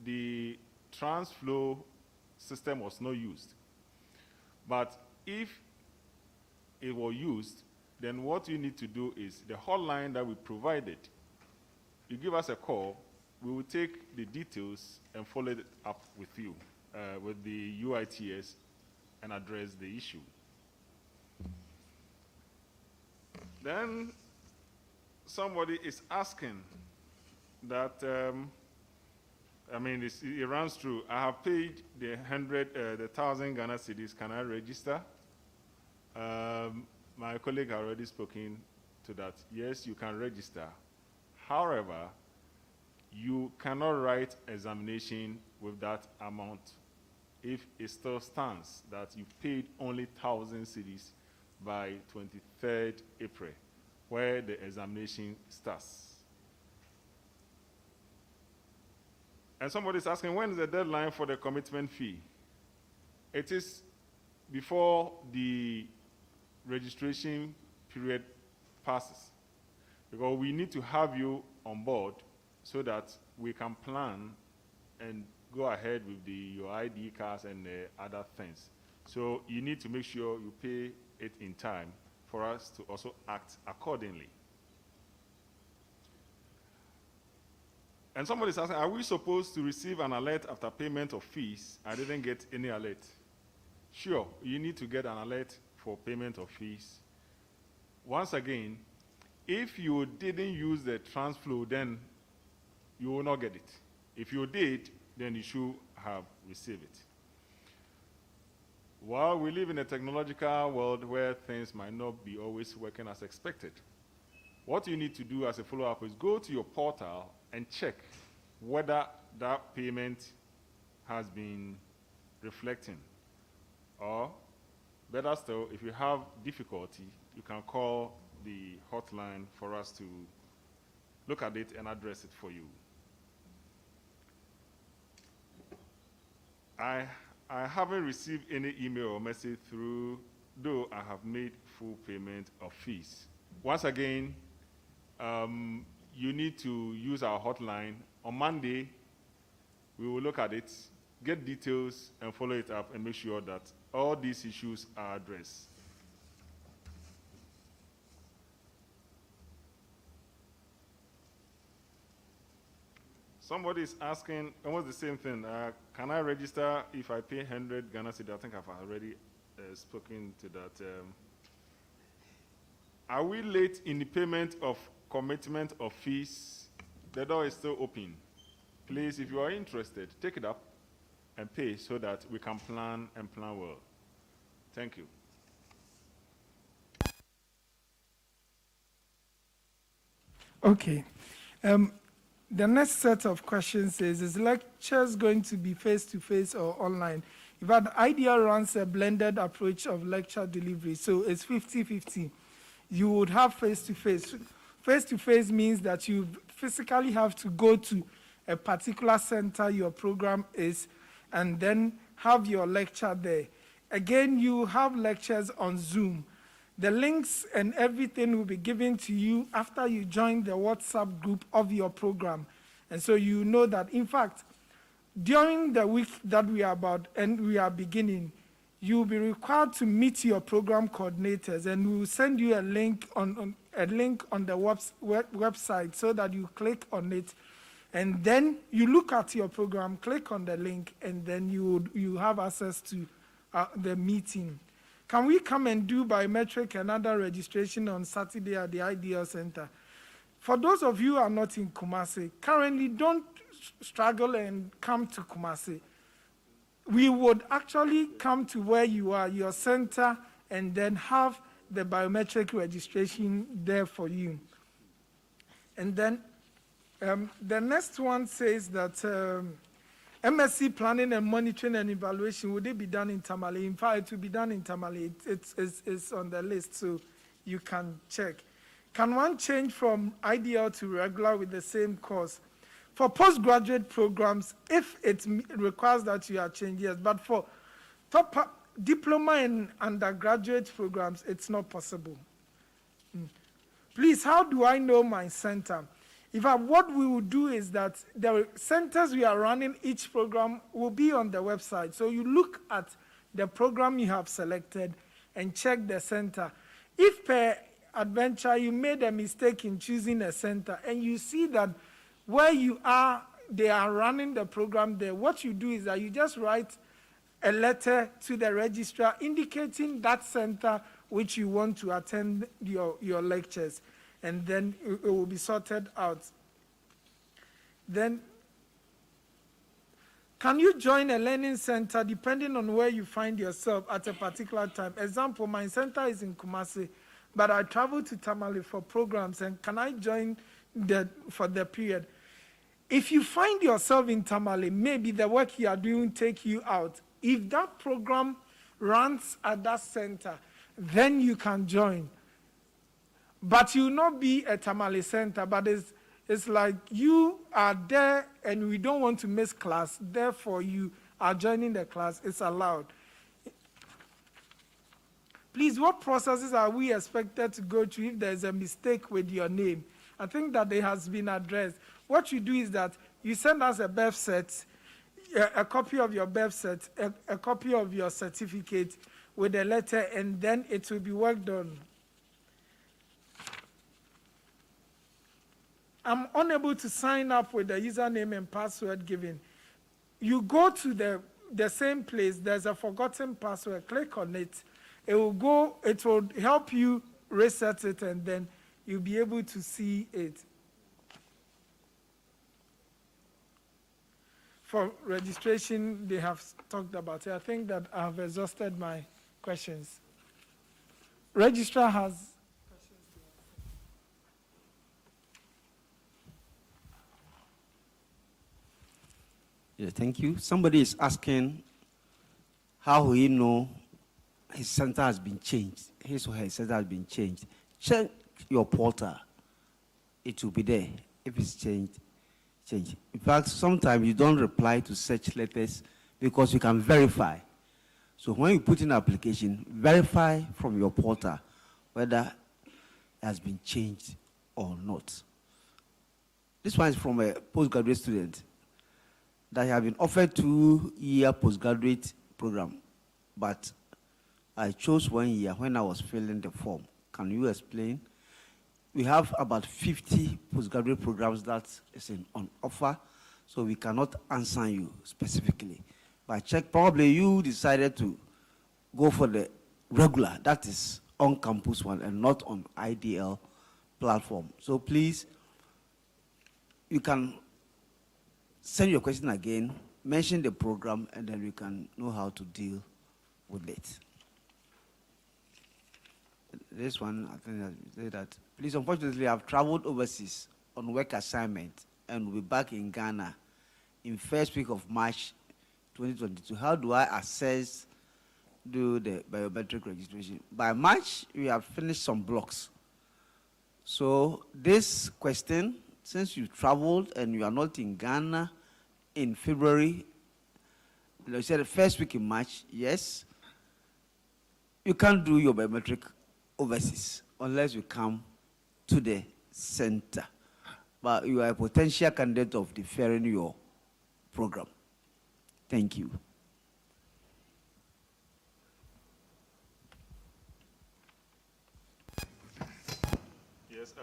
the transflow system was not used. But if it was used, then what you need to do is the hotline that we provided, you give us a call, we will take the details and follow it up with you, with the UITS, and address the issue. Then somebody is asking that, it runs through. I have paid the 1,000 Ghana cedis. Can I register? My colleague has already spoken to that. Yes, you can register. However, you cannot write examination with that amount if it still stands that you paid only 1,000 cedis by 23rd April, where the examination starts. And somebody's asking, when is the deadline for the commitment fee? It is before the registration period passes, because we need to have you on board so that we can plan and go ahead with your ID cards and other things. So you need to make sure you pay it in time for us to also act accordingly. And somebody is asking, are we supposed to receive an alert after payment of fees? I didn't get any alert. Sure, you need to get an alert for payment of fees. Once again, if you didn't use the transflow, then you will not get it. If you did, then you should have received it. Well, we live in a technological world where things might not be always working as expected. What you need to do as a follow-up is go to your portal and check whether that payment has been reflecting. Or, better still, if you have difficulty, you can call the hotline for us to look at it and address it for you. I haven't received any email or message through, though I have made full payment of fees. Once again, you need to use our hotline. On Monday, we will look at it get details and follow it up and make sure that all these issues are addressed. Somebody is asking almost the same thing. Can I register if I pay 100 Ghana cedi? I think I've already spoken to that. Are we late in the payment of commitment of fees? The door is still open. Please, if you are interested, take it up and pay so that we can plan and plan well. Thank you. Okay. The next set of questions is lectures going to be face-to-face or online? In fact, IDEA runs a blended approach of lecture delivery, so it's 50-50. You would have face-to-face. Face-to-face means that you physically have to go to a particular center your program is, and then have your lecture there. Again, you have lectures on Zoom. The links and everything will be given to you after you join the WhatsApp group of your program. And so you know that, in fact, during the week that we are about and we are beginning, you'll be required to meet your program coordinators, and we will send you a link on the website so that you click on it, and then you look at your program, click on the link, and then you have access to the meeting. Can we come and do biometric and other registration on Saturday at the IDEA Center? For those of you who are not in Kumasi, currently don't struggle and come to Kumasi. We would actually come to where you are, your center, and then have the biometric registration there for you. And then the next one says that MSc planning and monitoring and evaluation, would it be done in Tamale? In fact, it will be done in Tamale. It's on the list, so you can check. Can one change from IDL to regular with the same course? For postgraduate programs, if it requires that you are changed, yes. But for top diploma and undergraduate programs, it's not possible. Please, how do I know my center? In fact, what we will do is that the centers we are running each program will be on the website. So you look at the program you have selected and check the center. If per adventure you made a mistake in choosing a center and you see that where you are, they are running the program there, what you do is that you just write a letter to the registrar indicating that center which you want to attend your lectures, and then it will be sorted out. Then, can you join a learning center depending on where you find yourself at a particular time? Example, my center is in Kumasi, but I travel to Tamale for programs, and can I join for the period? If you find yourself in Tamale, maybe the work you are doing take you out. If that program runs at that center, then you can join. But you will not be a Tamale center, but it's like you are there and we don't want to miss class, therefore you are joining the class, it's allowed. Please, what processes are we expected to go through if there's a mistake with your name? I think that it has been addressed. What you do is that you send us a birth set, a copy of your birth set, a copy of your certificate with a letter, and then it will be worked on. I'm unable to sign up with the username and password given. You go to the same place, there's a forgotten password, click on it. It will help you reset it, and then you'll be able to see it. For registration, they have talked about it. I think that I have exhausted my questions. Registrar has questions. Yeah, thank you. Somebody is asking how will he know his center has been changed, his or her center has been changed. Check your portal. It will be there. If it's changed, change. In fact, sometimes you don't reply to such letters because you can verify. So when you put in an application, verify from your portal whether it has been changed or not. This one is from a postgraduate student. that I have been offered 2-year postgraduate program, but I chose 1 year when I was filling the form. Can you explain? We have about 50 postgraduate programs that is on offer, so we cannot answer you specifically. But I checked, probably you decided to go for the regular, that is on-campus one, and not on IDL platform. So please, you can send your question again, mention the program, and then we can know how to deal with it. This one, I think I say that. Please, unfortunately, I've traveled overseas on work assignment and will be back in Ghana in first week of March 2022. How do I do the biometric registration? By March, we have finished some blocks. So this question, since you traveled and you are not in Ghana in February, you said the first week in March, yes, you can't do your biometric overseas unless you come to the center. But you are a potential candidate of deferring your program. Thank you. Yes,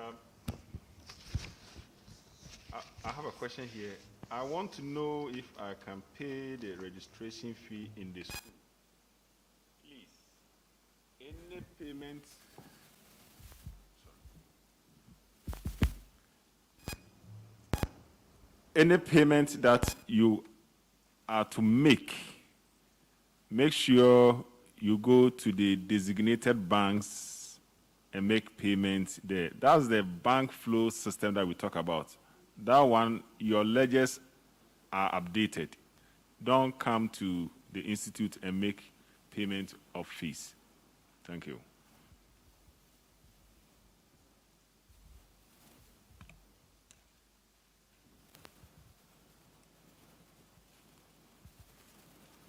I have a question here. I want to know if I can pay the registration fee in the school. Please, any payment. Any payment that you are to make sure you go to the designated banks and make payments there. That's the bank flow system that we talk about. That one, your ledgers are updated. Don't come to the institute and make payment of fees. Thank you.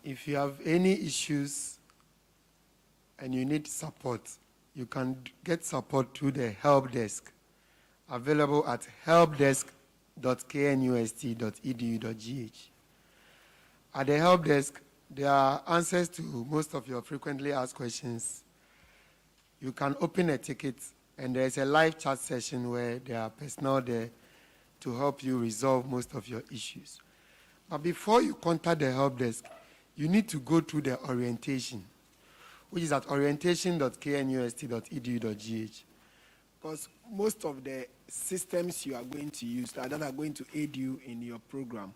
If you have any issues and you need support, you can get support through the help desk, available at helpdesk.knust.edu.gh. At the help desk, there are answers to most of your frequently asked questions. You can open a ticket, and there is a live chat session where there are personnel there to help you resolve most of your issues. But before you contact the help desk, you need to go through the orientation, which is at orientation.knust.edu.gh. Because most of the systems you are going to use that are going to aid you in your program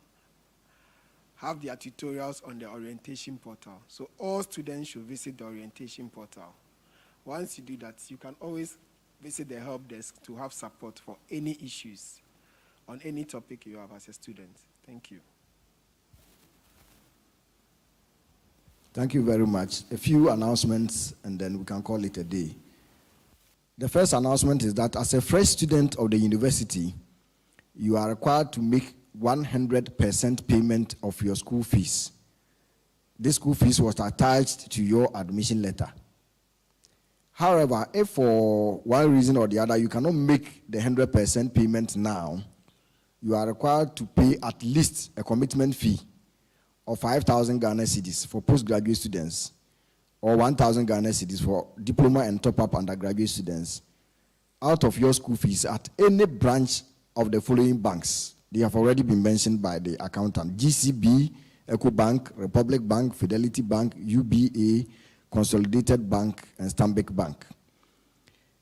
have their tutorials on the orientation portal. So all students should visit the orientation portal. Once you do that, you can always visit the help desk to have support for any issues on any topic you have as a student. Thank you. Thank you very much. A few announcements, and then we can call it a day. The first announcement is that as a fresh student of the university, you are required to make 100% payment of your school fees. This school fees was attached to your admission letter. However, if for one reason or the other you cannot make the 100% payment now, you are required to pay at least a commitment fee of 5,000 Ghana cedis for postgraduate students, or 1,000 Ghana cedis for diploma and top-up undergraduate students, out of your school fees at any branch of the following banks. They have already been mentioned by the accountant: GCB, EcoBank, Republic Bank, Fidelity Bank, UBA, Consolidated Bank, and Stanbic Bank.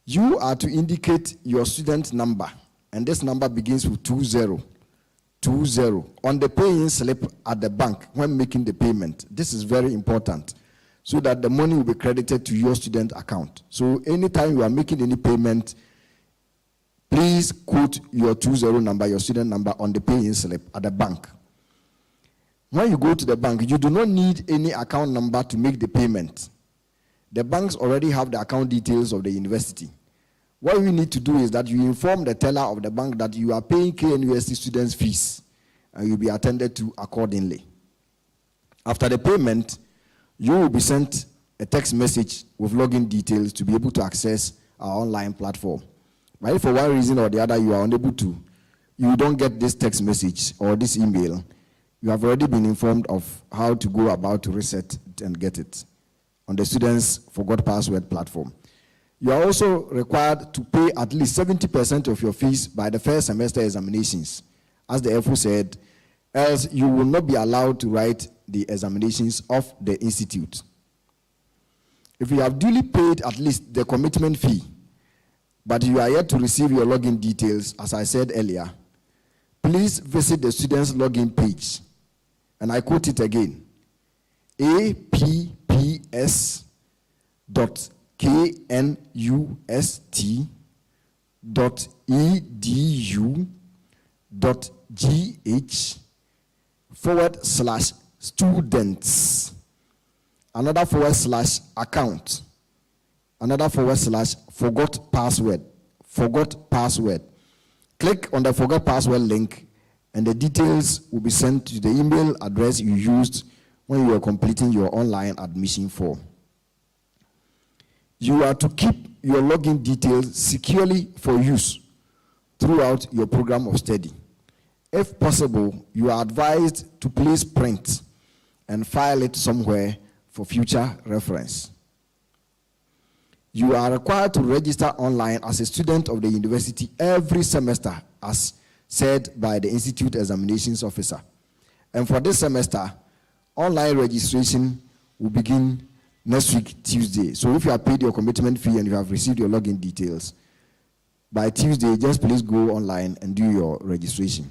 You are to indicate your student number, and this number begins with 20 on the pay-in slip at the bank when making the payment. This is very important, so that the money will be credited to your student account. So anytime you are making any payment, please quote your 20 number, your student number, on the pay-in slip at the bank. When you go to the bank, you do not need any account number to make the payment. The banks already have the account details of the university. What you need to do is that you inform the teller of the bank that you are paying KNUST students' fees, and you'll be attended to accordingly. After the payment, you will be sent a text message with login details to be able to access our online platform. But if for one reason or the other you are unable to, you don't get this text message or this email, You have already been informed of how to go about to reset it and get it on the Students Forgot Password platform. You are also required to pay at least 70% of your fees by the first semester examinations. As the FO said, else you will not be allowed to write the examinations of the institute. If you have duly paid at least the commitment fee, but you are yet to receive your login details, as I said earlier, please visit the student's login page. And I quote it again, appps.knust.edu.gh/students, another /account, another /forgot password. Click on the forgot password link and the details will be sent to the email address you used when you were completing your online admission form. You are to keep your login details securely for use throughout your program of study. If possible, you are advised to please print and file it somewhere for future reference. You are required to register online as a student of the university every semester, as said by the Institute Examinations Officer. And for this semester, online registration will begin next week, Tuesday. So if you have paid your commitment fee and you have received your login details, by Tuesday, just please go online and do your registration.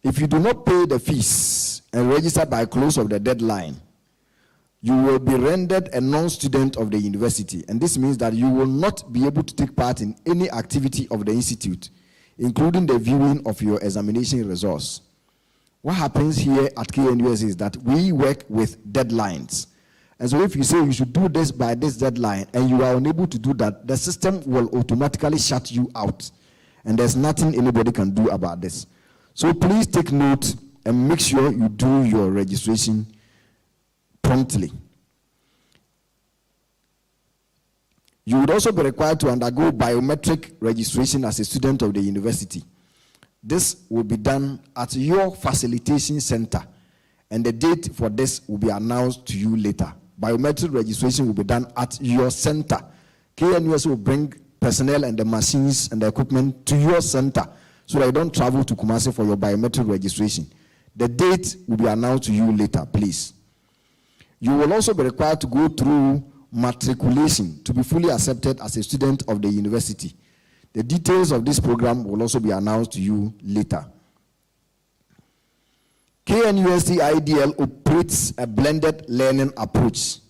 If you do not pay the fees and register by close of the deadline, you will be rendered a non-student of the university. And this means that you will not be able to take part in any activity of the institute, including the viewing of your examination results. What happens here at KNUS is that we work with deadlines. And so if you say you should do this by this deadline and you are unable to do that, the system will automatically shut you out. And there's nothing anybody can do about this. So please take note and make sure you do your registration promptly. You would also be required to undergo biometric registration as a student of the university. This will be done at your facilitation center, and the date for this will be announced to you later. Biometric registration will be done at your center. KNUS will bring personnel and the machines and the equipment to your center so that you don't travel to Kumasi for your biometric registration. The date will be announced to you later, please. You will also be required to go through matriculation to be fully accepted as a student of the university. The details of this program will also be announced to you later. KNUST IDL operates a blended learning approach.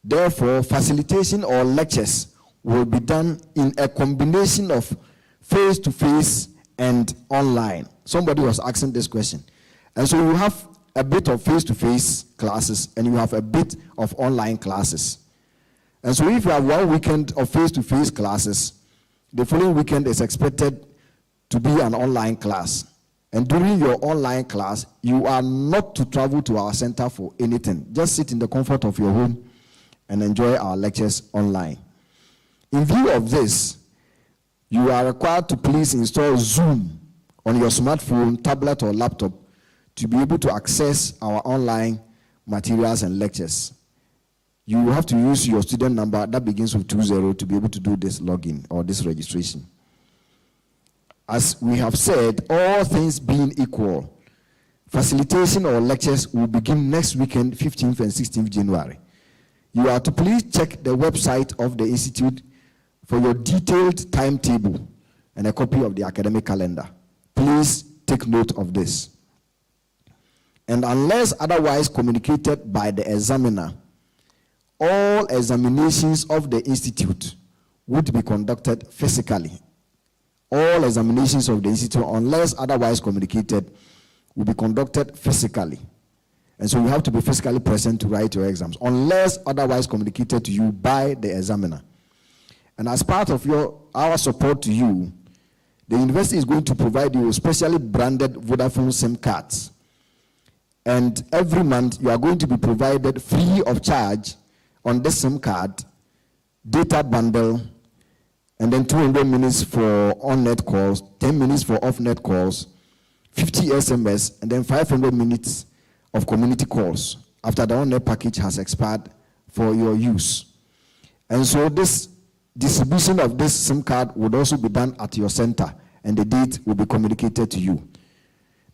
Therefore, facilitation or lectures will be done in a combination of face-to-face and online. Somebody was asking this question. And so you have a bit of face-to-face classes and you have a bit of online classes. And so if you have 1 weekend of face-to-face classes, the following weekend is expected to be an online class. And during your online class, you are not to travel to our center for anything. Just sit in the comfort of your home and enjoy our lectures online. In view of this, you are required to please install Zoom on your smartphone, tablet, or laptop to be able to access our online materials and lectures. You will have to use your student number that begins with 20 to be able to do this login or this registration. As we have said, all things being equal, facilitation or lectures will begin next weekend, 15th and 16th January. You are to please check the website of the institute for your detailed timetable and a copy of the academic calendar. Please take note of this. And unless otherwise communicated by the examiner, all examinations of the institute would be conducted physically. All examinations of the institute, unless otherwise communicated, will be conducted physically. And so you have to be physically present to write your exams, unless otherwise communicated to you by the examiner. And as part of our support to you, the university is going to provide you with specially branded Vodafone SIM cards. And every month, you are going to be provided free of charge on this SIM card, data bundle, and then 200 minutes for on-net calls, 10 minutes for off-net calls, 50 SMS, and then 500 minutes of community calls after the on-air package has expired for your use. And so this distribution of this SIM card would also be done at your center, and the date will be communicated to you.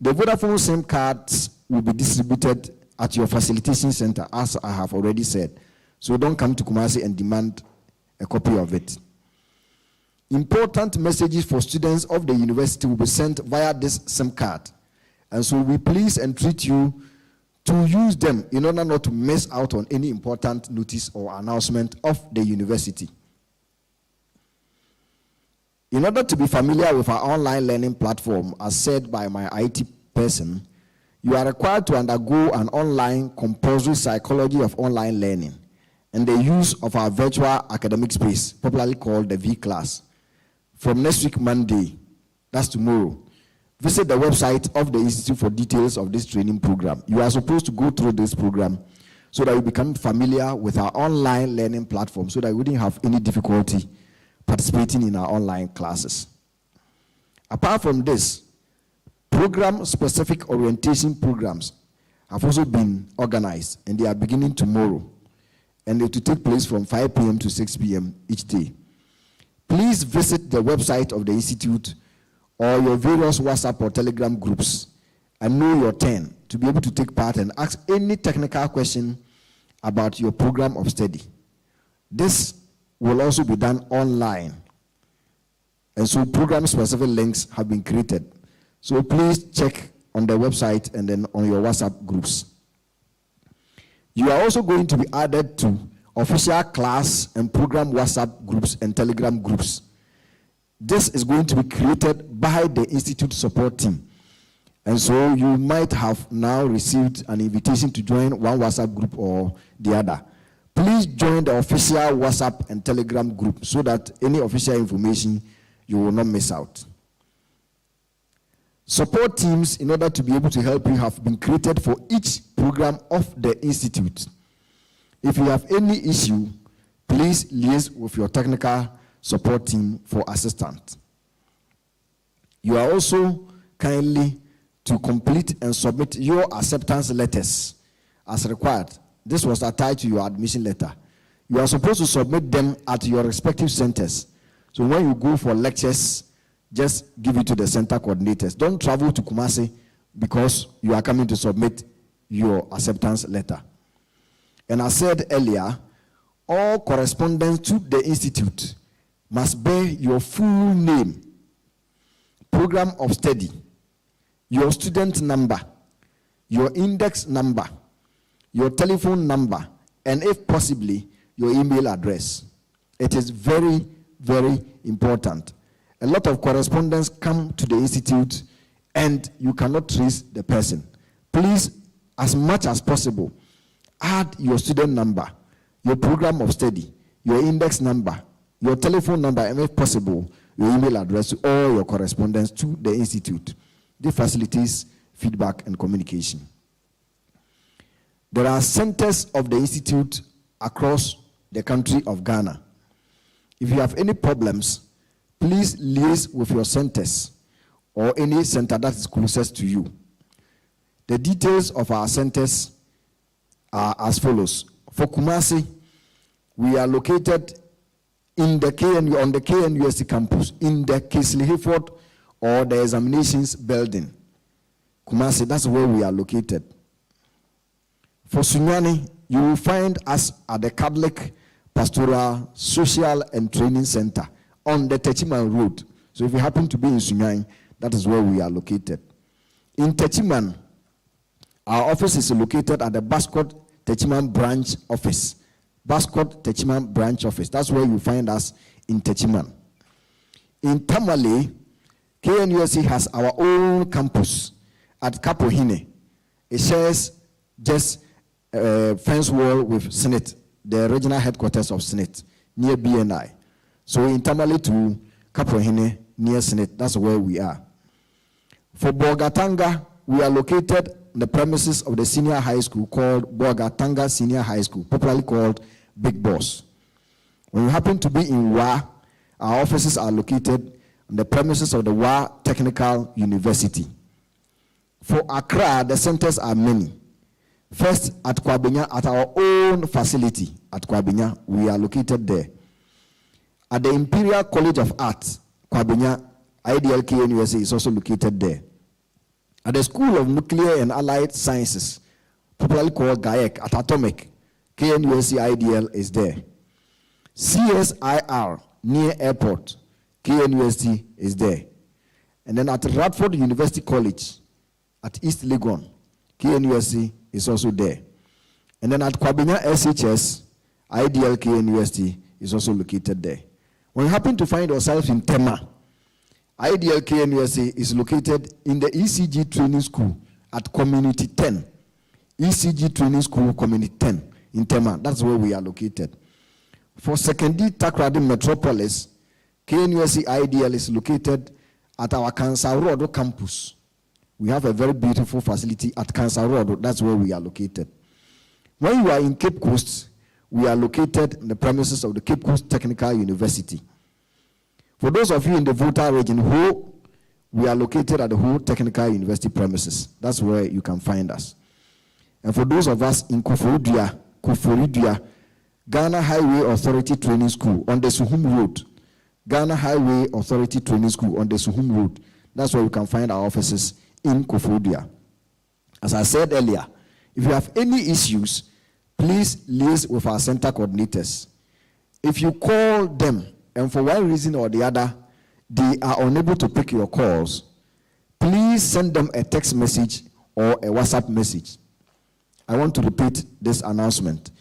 The Vodafone SIM cards will be distributed at your facilitation center, as I have already said. So don't come to Kumasi and demand a copy of it. Important messages for students of the university will be sent via this SIM card. And so we please entreat you to use them in order not to miss out on any important notice or announcement of the university. In order to be familiar with our online learning platform, as said by my IT person, you are required to undergo an online compulsory psychology of online learning and the use of our virtual academic space, popularly called the V-Class, from next week, Monday, that's tomorrow. Visit the website of the Institute for details of this training program. You are supposed to go through this program so that you become familiar with our online learning platform so that you wouldn't have any difficulty participating in our online classes. Apart from this, program-specific orientation programs have also been organized, and they are beginning tomorrow, and it will take place from 5 p.m. to 6 p.m. each day. Please visit the website of the Institute or your various WhatsApp or Telegram groups and know your turn to be able to take part and ask any technical question about your program of study. This will also be done online. And so program-specific links have been created. So please check on the website and then on your WhatsApp groups. You are also going to be added to official class and program WhatsApp groups and Telegram groups. This is going to be created by the Institute support team. And so you might have now received an invitation to join one WhatsApp group or the other. Please join the official WhatsApp and Telegram group so that any official information you will not miss out. Support teams, in order to be able to help you, have been created for each program of the Institute. If you have any issue, please liaise with your technical support team for assistance. You are also kindly to complete and submit your acceptance letters as required. This was attached to your admission letter. You are supposed to submit them at your respective centers. So when you go for lectures, just give it to the center coordinators. Don't travel to Kumasi because you are coming to submit your acceptance letter. And I said earlier, all correspondence to the Institute must bear your full name, program of study, your student number, your index number, your telephone number, and if possibly, your email address. It is very, very important. A lot of correspondence come to the Institute and you cannot trace the person. Please, as much as possible, add your student number, your program of study, your index number, your telephone number, and if possible, your email address to all your correspondence to the Institute. This facilitates feedback and communication. There are centers of the Institute across the country of Ghana. If you have any problems, please liaise with your centers or any center that is closest to you. The details of our centers are as follows. For Kumasi, we are located in the on the KNUST campus, in the Kisley Hayford or the examinations building. Kumasi, that's where we are located. For Sunyani, you will find us at the Catholic Pastoral Social and Training Center on the Techiman Road. So if you happen to be in Sunyani, that is where we are located. In Techiman, our office is located at the Bascott Techiman branch office. Bascott Techiman branch office. That's where you find us in Techiman. In Tamale, KNUST has our own campus at Kapohine. It shares just a fence wall with Senate, the regional headquarters of Senate, near BNI. So in Tamale to Kapohine, near Senate, that's where we are. For Bogatanga, we are located on the premises of the senior high school called Bogatanga Senior High School, popularly called Big Boss. When you happen to be in Wa, our offices are located on the premises of the Wa Technical University. For Accra, the centers are many. First, at Kwabenya, at our own facility at Kwabenya, we are located there. At the Imperial College of Arts, Kwabenya, IDL KNUST is also located there. At the School of Nuclear and Allied Sciences, popularly called GAEC, at Atomic, KNUST IDL is there. CSIR, near airport, KNUST is there. And then at Radford University College, at East Legon, KNUST is also there. And then at Kwabenya SHS, IDL KNUST is also located there. When you happen to find yourself in Tema, IDL KNUST is located in the ECG Training School at Community 10. ECG Training School, Community 10 in Tema. That's where we are located. For Secondary Takrady Metropolis, KNUST IDL is located at our Kansarodo campus. We have a very beautiful facility at Kansarodo. That's where we are located. When you are in Cape Coast, we are located in the premises of the Cape Coast Technical University. For those of you in the Volta region, we are located at the Ho Technical University premises. That's where you can find us. And for those of us in Koforidua, Ghana Highway Authority Training School on the Suhum Road. Ghana Highway Authority Training School on the Suhum Road. That's where you can find our offices in Koforidua. As I said earlier, if you have any issues, please liaise with our center coordinators. If you call them and for one reason or the other, they are unable to pick your calls, please send them a text message or a WhatsApp message. I want to repeat this announcement.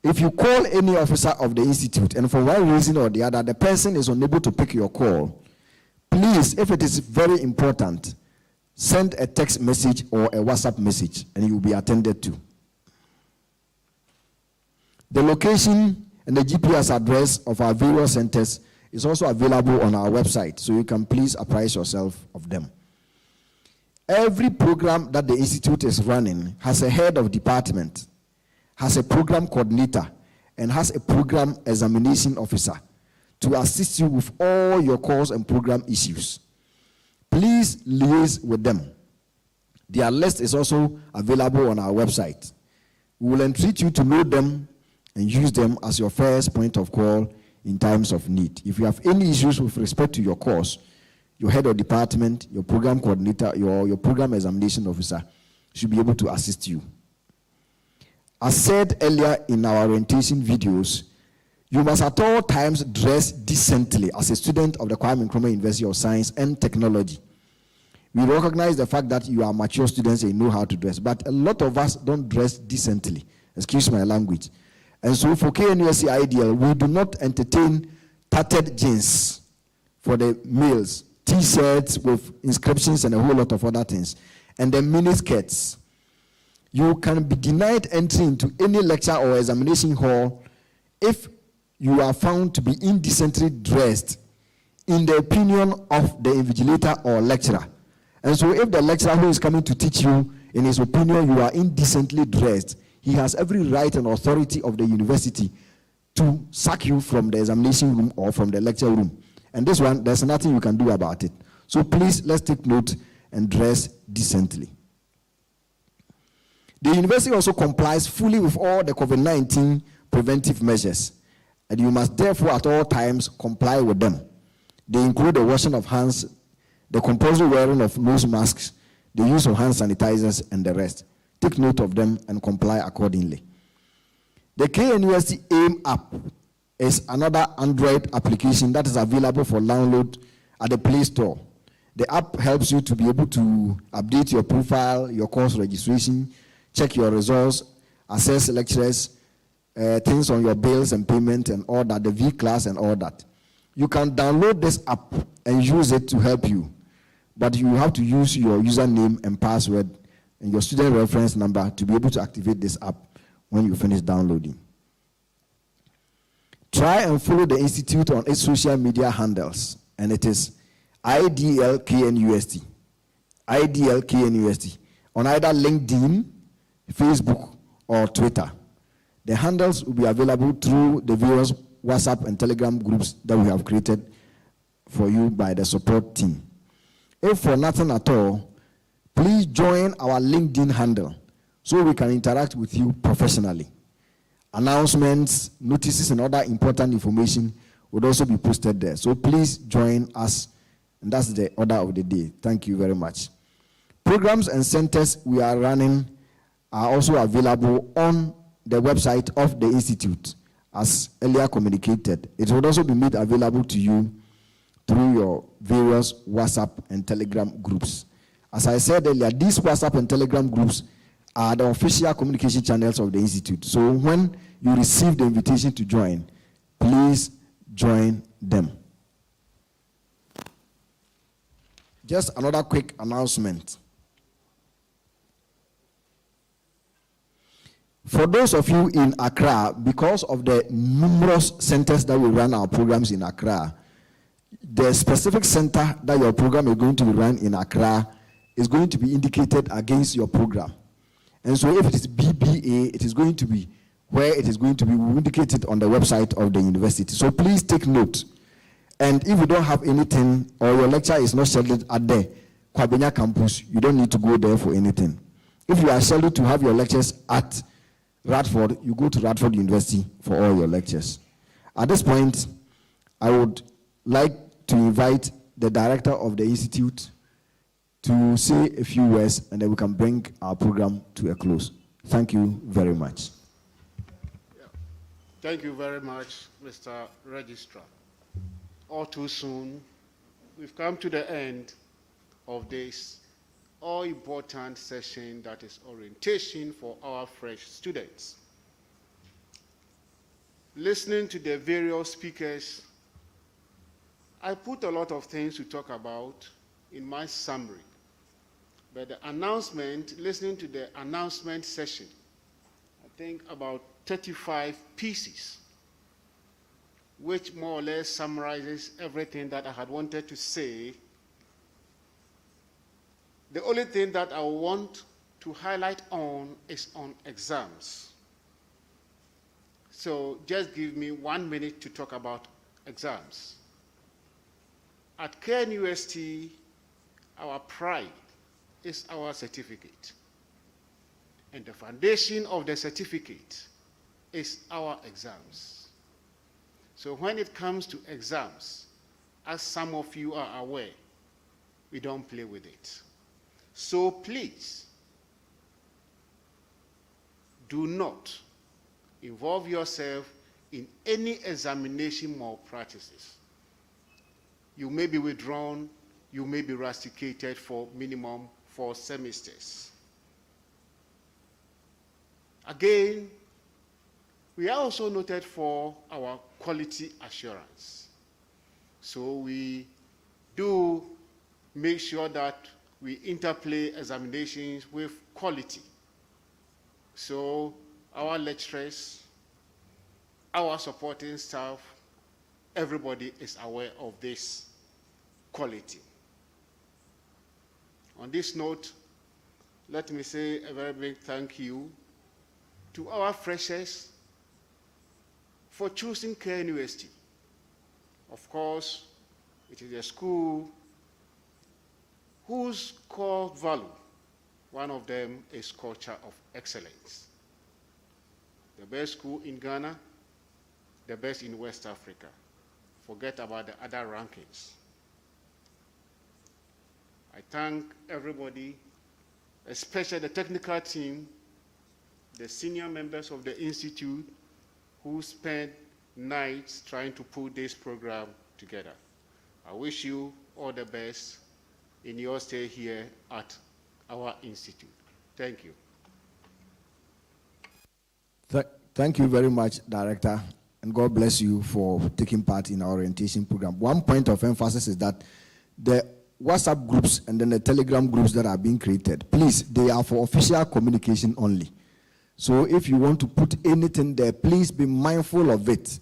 If you call any officer of the institute and for one reason or the other, the person is unable to pick your call, please, if it is very important, send a text message or a WhatsApp message and you will be attended to. The location and the GPS address of our various centers is also available on our website, so you can please apprise yourself of them. Every program that the institute is running has a head of department, has a program coordinator, and has a program examination officer to assist you with all your course and program issues. Please liaise with them. Their list is also available on our website. We will entreat you to know them and use them as your first point of call in times of need. If you have any issues with respect to your course, your head of department, your program coordinator, your program examination officer should be able to assist you. As said earlier in our orientation videos, you must at all times dress decently as a student of the Kwame Nkrumah University of Science and Technology. We recognize the fact that you are mature students and you know how to dress, but a lot of us don't dress decently. Excuse my language. And so for KNUST IDL, we do not entertain tattered jeans for the males, t-shirts with inscriptions and a whole lot of other things, and then mini skirts. You can be denied entry into any lecture or examination hall if you are found to be indecently dressed in the opinion of the invigilator or lecturer. And so if the lecturer who is coming to teach you, in his opinion, you are indecently dressed, he has every right and authority of the university to sack you from the examination room or from the lecture room. And this one, there's nothing you can do about it. So please, let's take note and dress decently. The university also complies fully with all the COVID-19 preventive measures, and you must therefore at all times comply with them. They include the washing of hands, the compulsory wearing of nose masks, the use of hand sanitizers, and the rest. Take note of them and comply accordingly. The KNUST AIM app is another Android application that is available for download at the Play Store. The app helps you to be able to update your profile, your course registration, check your results, assess lecturers, things on your bills and payment and all that, the V-class and all that. You can download this app and use it to help you, but you have to use your username and password and your student reference number to be able to activate this app when you finish downloading. Try and follow the institute on its social media handles, and it is IDL KNUST. IDL KNUST on either LinkedIn, Facebook, or Twitter. The handles will be available through the various WhatsApp and Telegram groups that we have created for you by the support team. If for nothing at all, Please join our LinkedIn handle so we can interact with you professionally. Announcements, notices, and other important information would also be posted there. So please join us, and that's the order of the day. Thank you very much. Programs and centers we are running are also available on the website of the Institute, as earlier communicated. It will also be made available to you through your various WhatsApp and Telegram groups. As I said earlier, these WhatsApp and Telegram groups are the official communication channels of the Institute. So when you receive the invitation to join, please join them. Just another quick announcement. For those of you in Accra, because of the numerous centers that we run our programs in Accra, the specific center that your program is going to be run in Accra is going to be indicated against your program. And so if it is BBA, it is going to be where it is going to be indicated on the website of the university. So please take note. And if you don't have anything, or your lecture is not scheduled at the Kwabena campus, you don't need to go there for anything. If you are scheduled to have your lectures at Radford, you go to Radford University for all your lectures. At this point, I would like to invite the director of the Institute to say a few words, and then we can bring our program to a close. Thank you very much. Thank you very much, Mr. Registrar. All too soon, we've come to the end of this all-important session that is orientation for our fresh students. Listening to the various speakers, I put a lot of things to talk about in my summary. But the announcement, listening to the announcement session, I think about 35 pieces, which more or less summarizes everything that I had wanted to say. The only thing that I want to highlight on is on exams. So just give me 1 minute to talk about exams. At KNUST, our pride is our certificate. And the foundation of the certificate is our exams. So when it comes to exams, as some of you are aware, we don't play with it. So please, do not involve yourself in any examination malpractices. You may be withdrawn, you may be rusticated for minimum 4 semesters. Again, we are also noted for our quality assurance. So we do make sure that we interplay examinations with quality. So our lecturers, our supporting staff, everybody is aware of this quality. On this note, let me say a very big thank you to our freshers for choosing KNUST. Of course, it is a school whose core value, one of them is culture of excellence. The best school in Ghana, the best in West Africa. Forget about the other rankings. I thank everybody, especially the technical team, the senior members of the Institute who spent nights trying to put this program together. I wish you all the best in your stay here at our Institute. Thank you. Thank you very much, Director, and God bless you for taking part in our orientation program. One point of emphasis is that the WhatsApp groups and then the Telegram groups that are being created, please, they are for official communication only. So if you want to put anything there, please be mindful of it.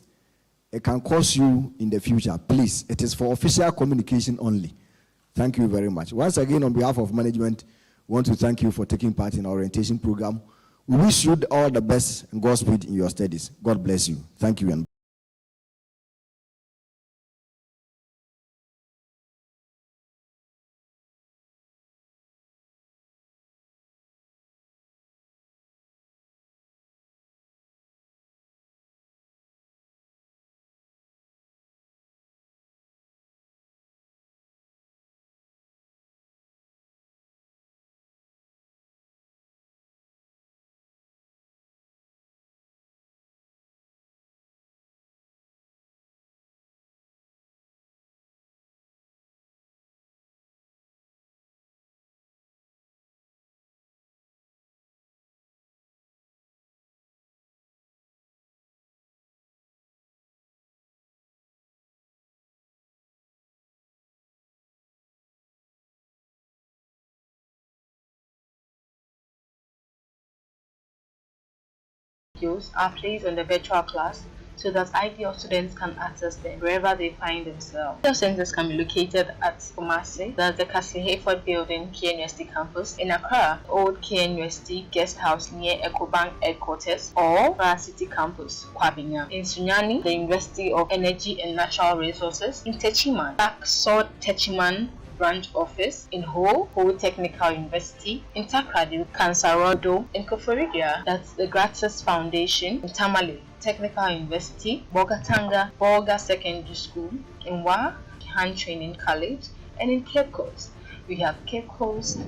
It can cost you in the future. Please, it is for official communication only. Thank you very much. Once again, on behalf of management, we want to thank you for taking part in our orientation program. We wish you all the best and Godspeed in your studies. God bless you. Thank you. And Videos are placed on the virtual class so that ideal students can access them wherever they find themselves. Video centers can be located at Kumasi, that's the Cassie Hayford building, KNUST campus, in Accra, old KNUST guest house near EcoBank headquarters, or Accra City campus, Kwabinya. In Sunyani, the University of Energy and Natural Resources, in Techiman, Baksod Techiman branch office, in Ho Technical University, in Takrady, Kansarodo, in Koforidua, that's the Gratis Foundation, in Tamale Technical University, Bogatanga Bolga Secondary School, in Wa Hand Training College, and in Cape Coast. We have Cape Coast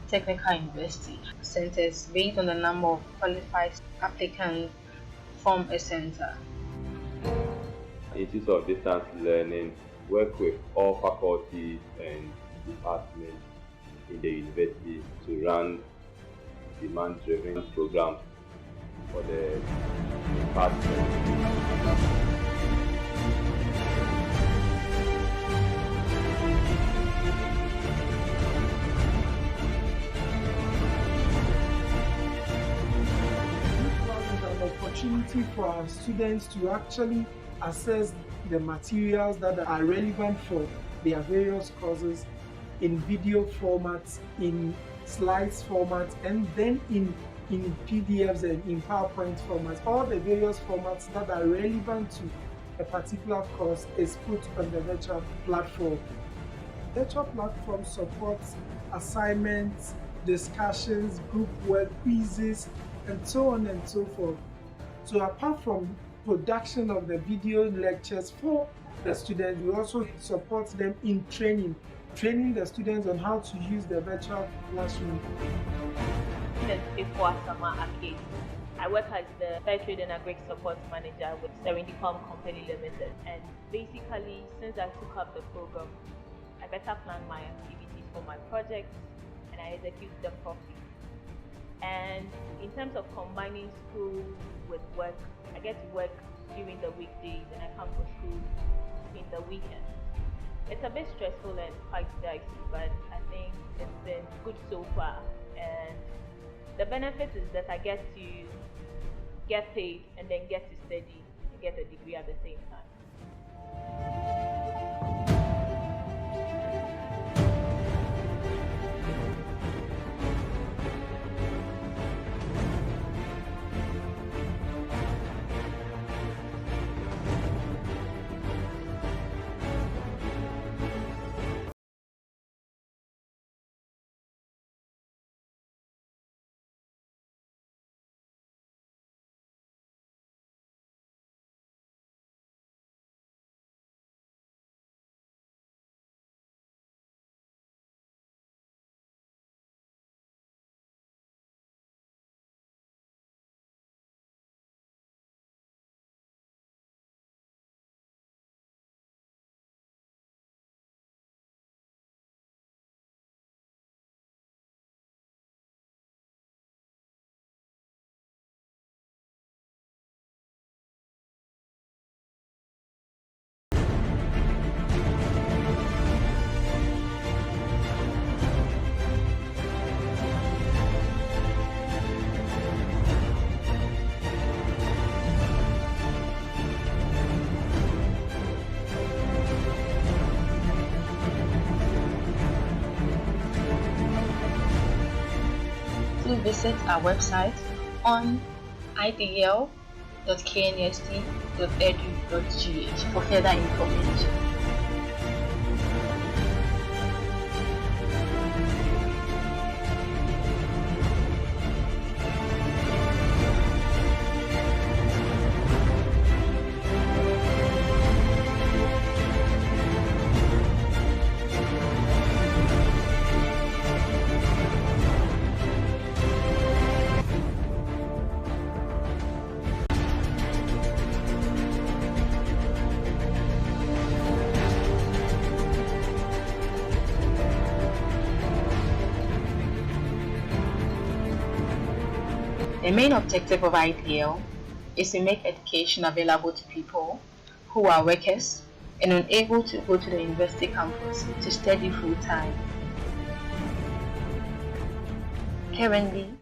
Technical University. Centers based on the number of qualified applicants form a center. Institute of Distance Learning work with all faculties and departments in the university to run demand-driven programs for the department. An opportunity for our students to actually assess the materials that are relevant for their various courses in video formats, in slides formats, and then in PDFs and in PowerPoint formats. All the various formats that are relevant to a particular course is put on the virtual platform. The virtual platform supports assignments, discussions, group work, quizzes, and so on and so forth. So apart from production of the video lectures for the students, we also support them in training the students on how to use the virtual classroom. Before summer arcade, I work as the Fair Trade and Agri Support Manager with Serendicom Company Limited. And basically, since I took up the program, I better plan my activities for my projects and I execute them properly. And in terms of combining school with work, I get to work during the weekdays and I come for school in the weekends. It's a bit stressful and quite dicey, but I think it's been good so far. And the benefit is that I get to get paid and then get to study and get a degree at the same time. Visit our website on idl.knust.edu.gh for further information. The main objective of IDL is to make education available to people who are workers and unable to go to the university campus to study full time. Currently,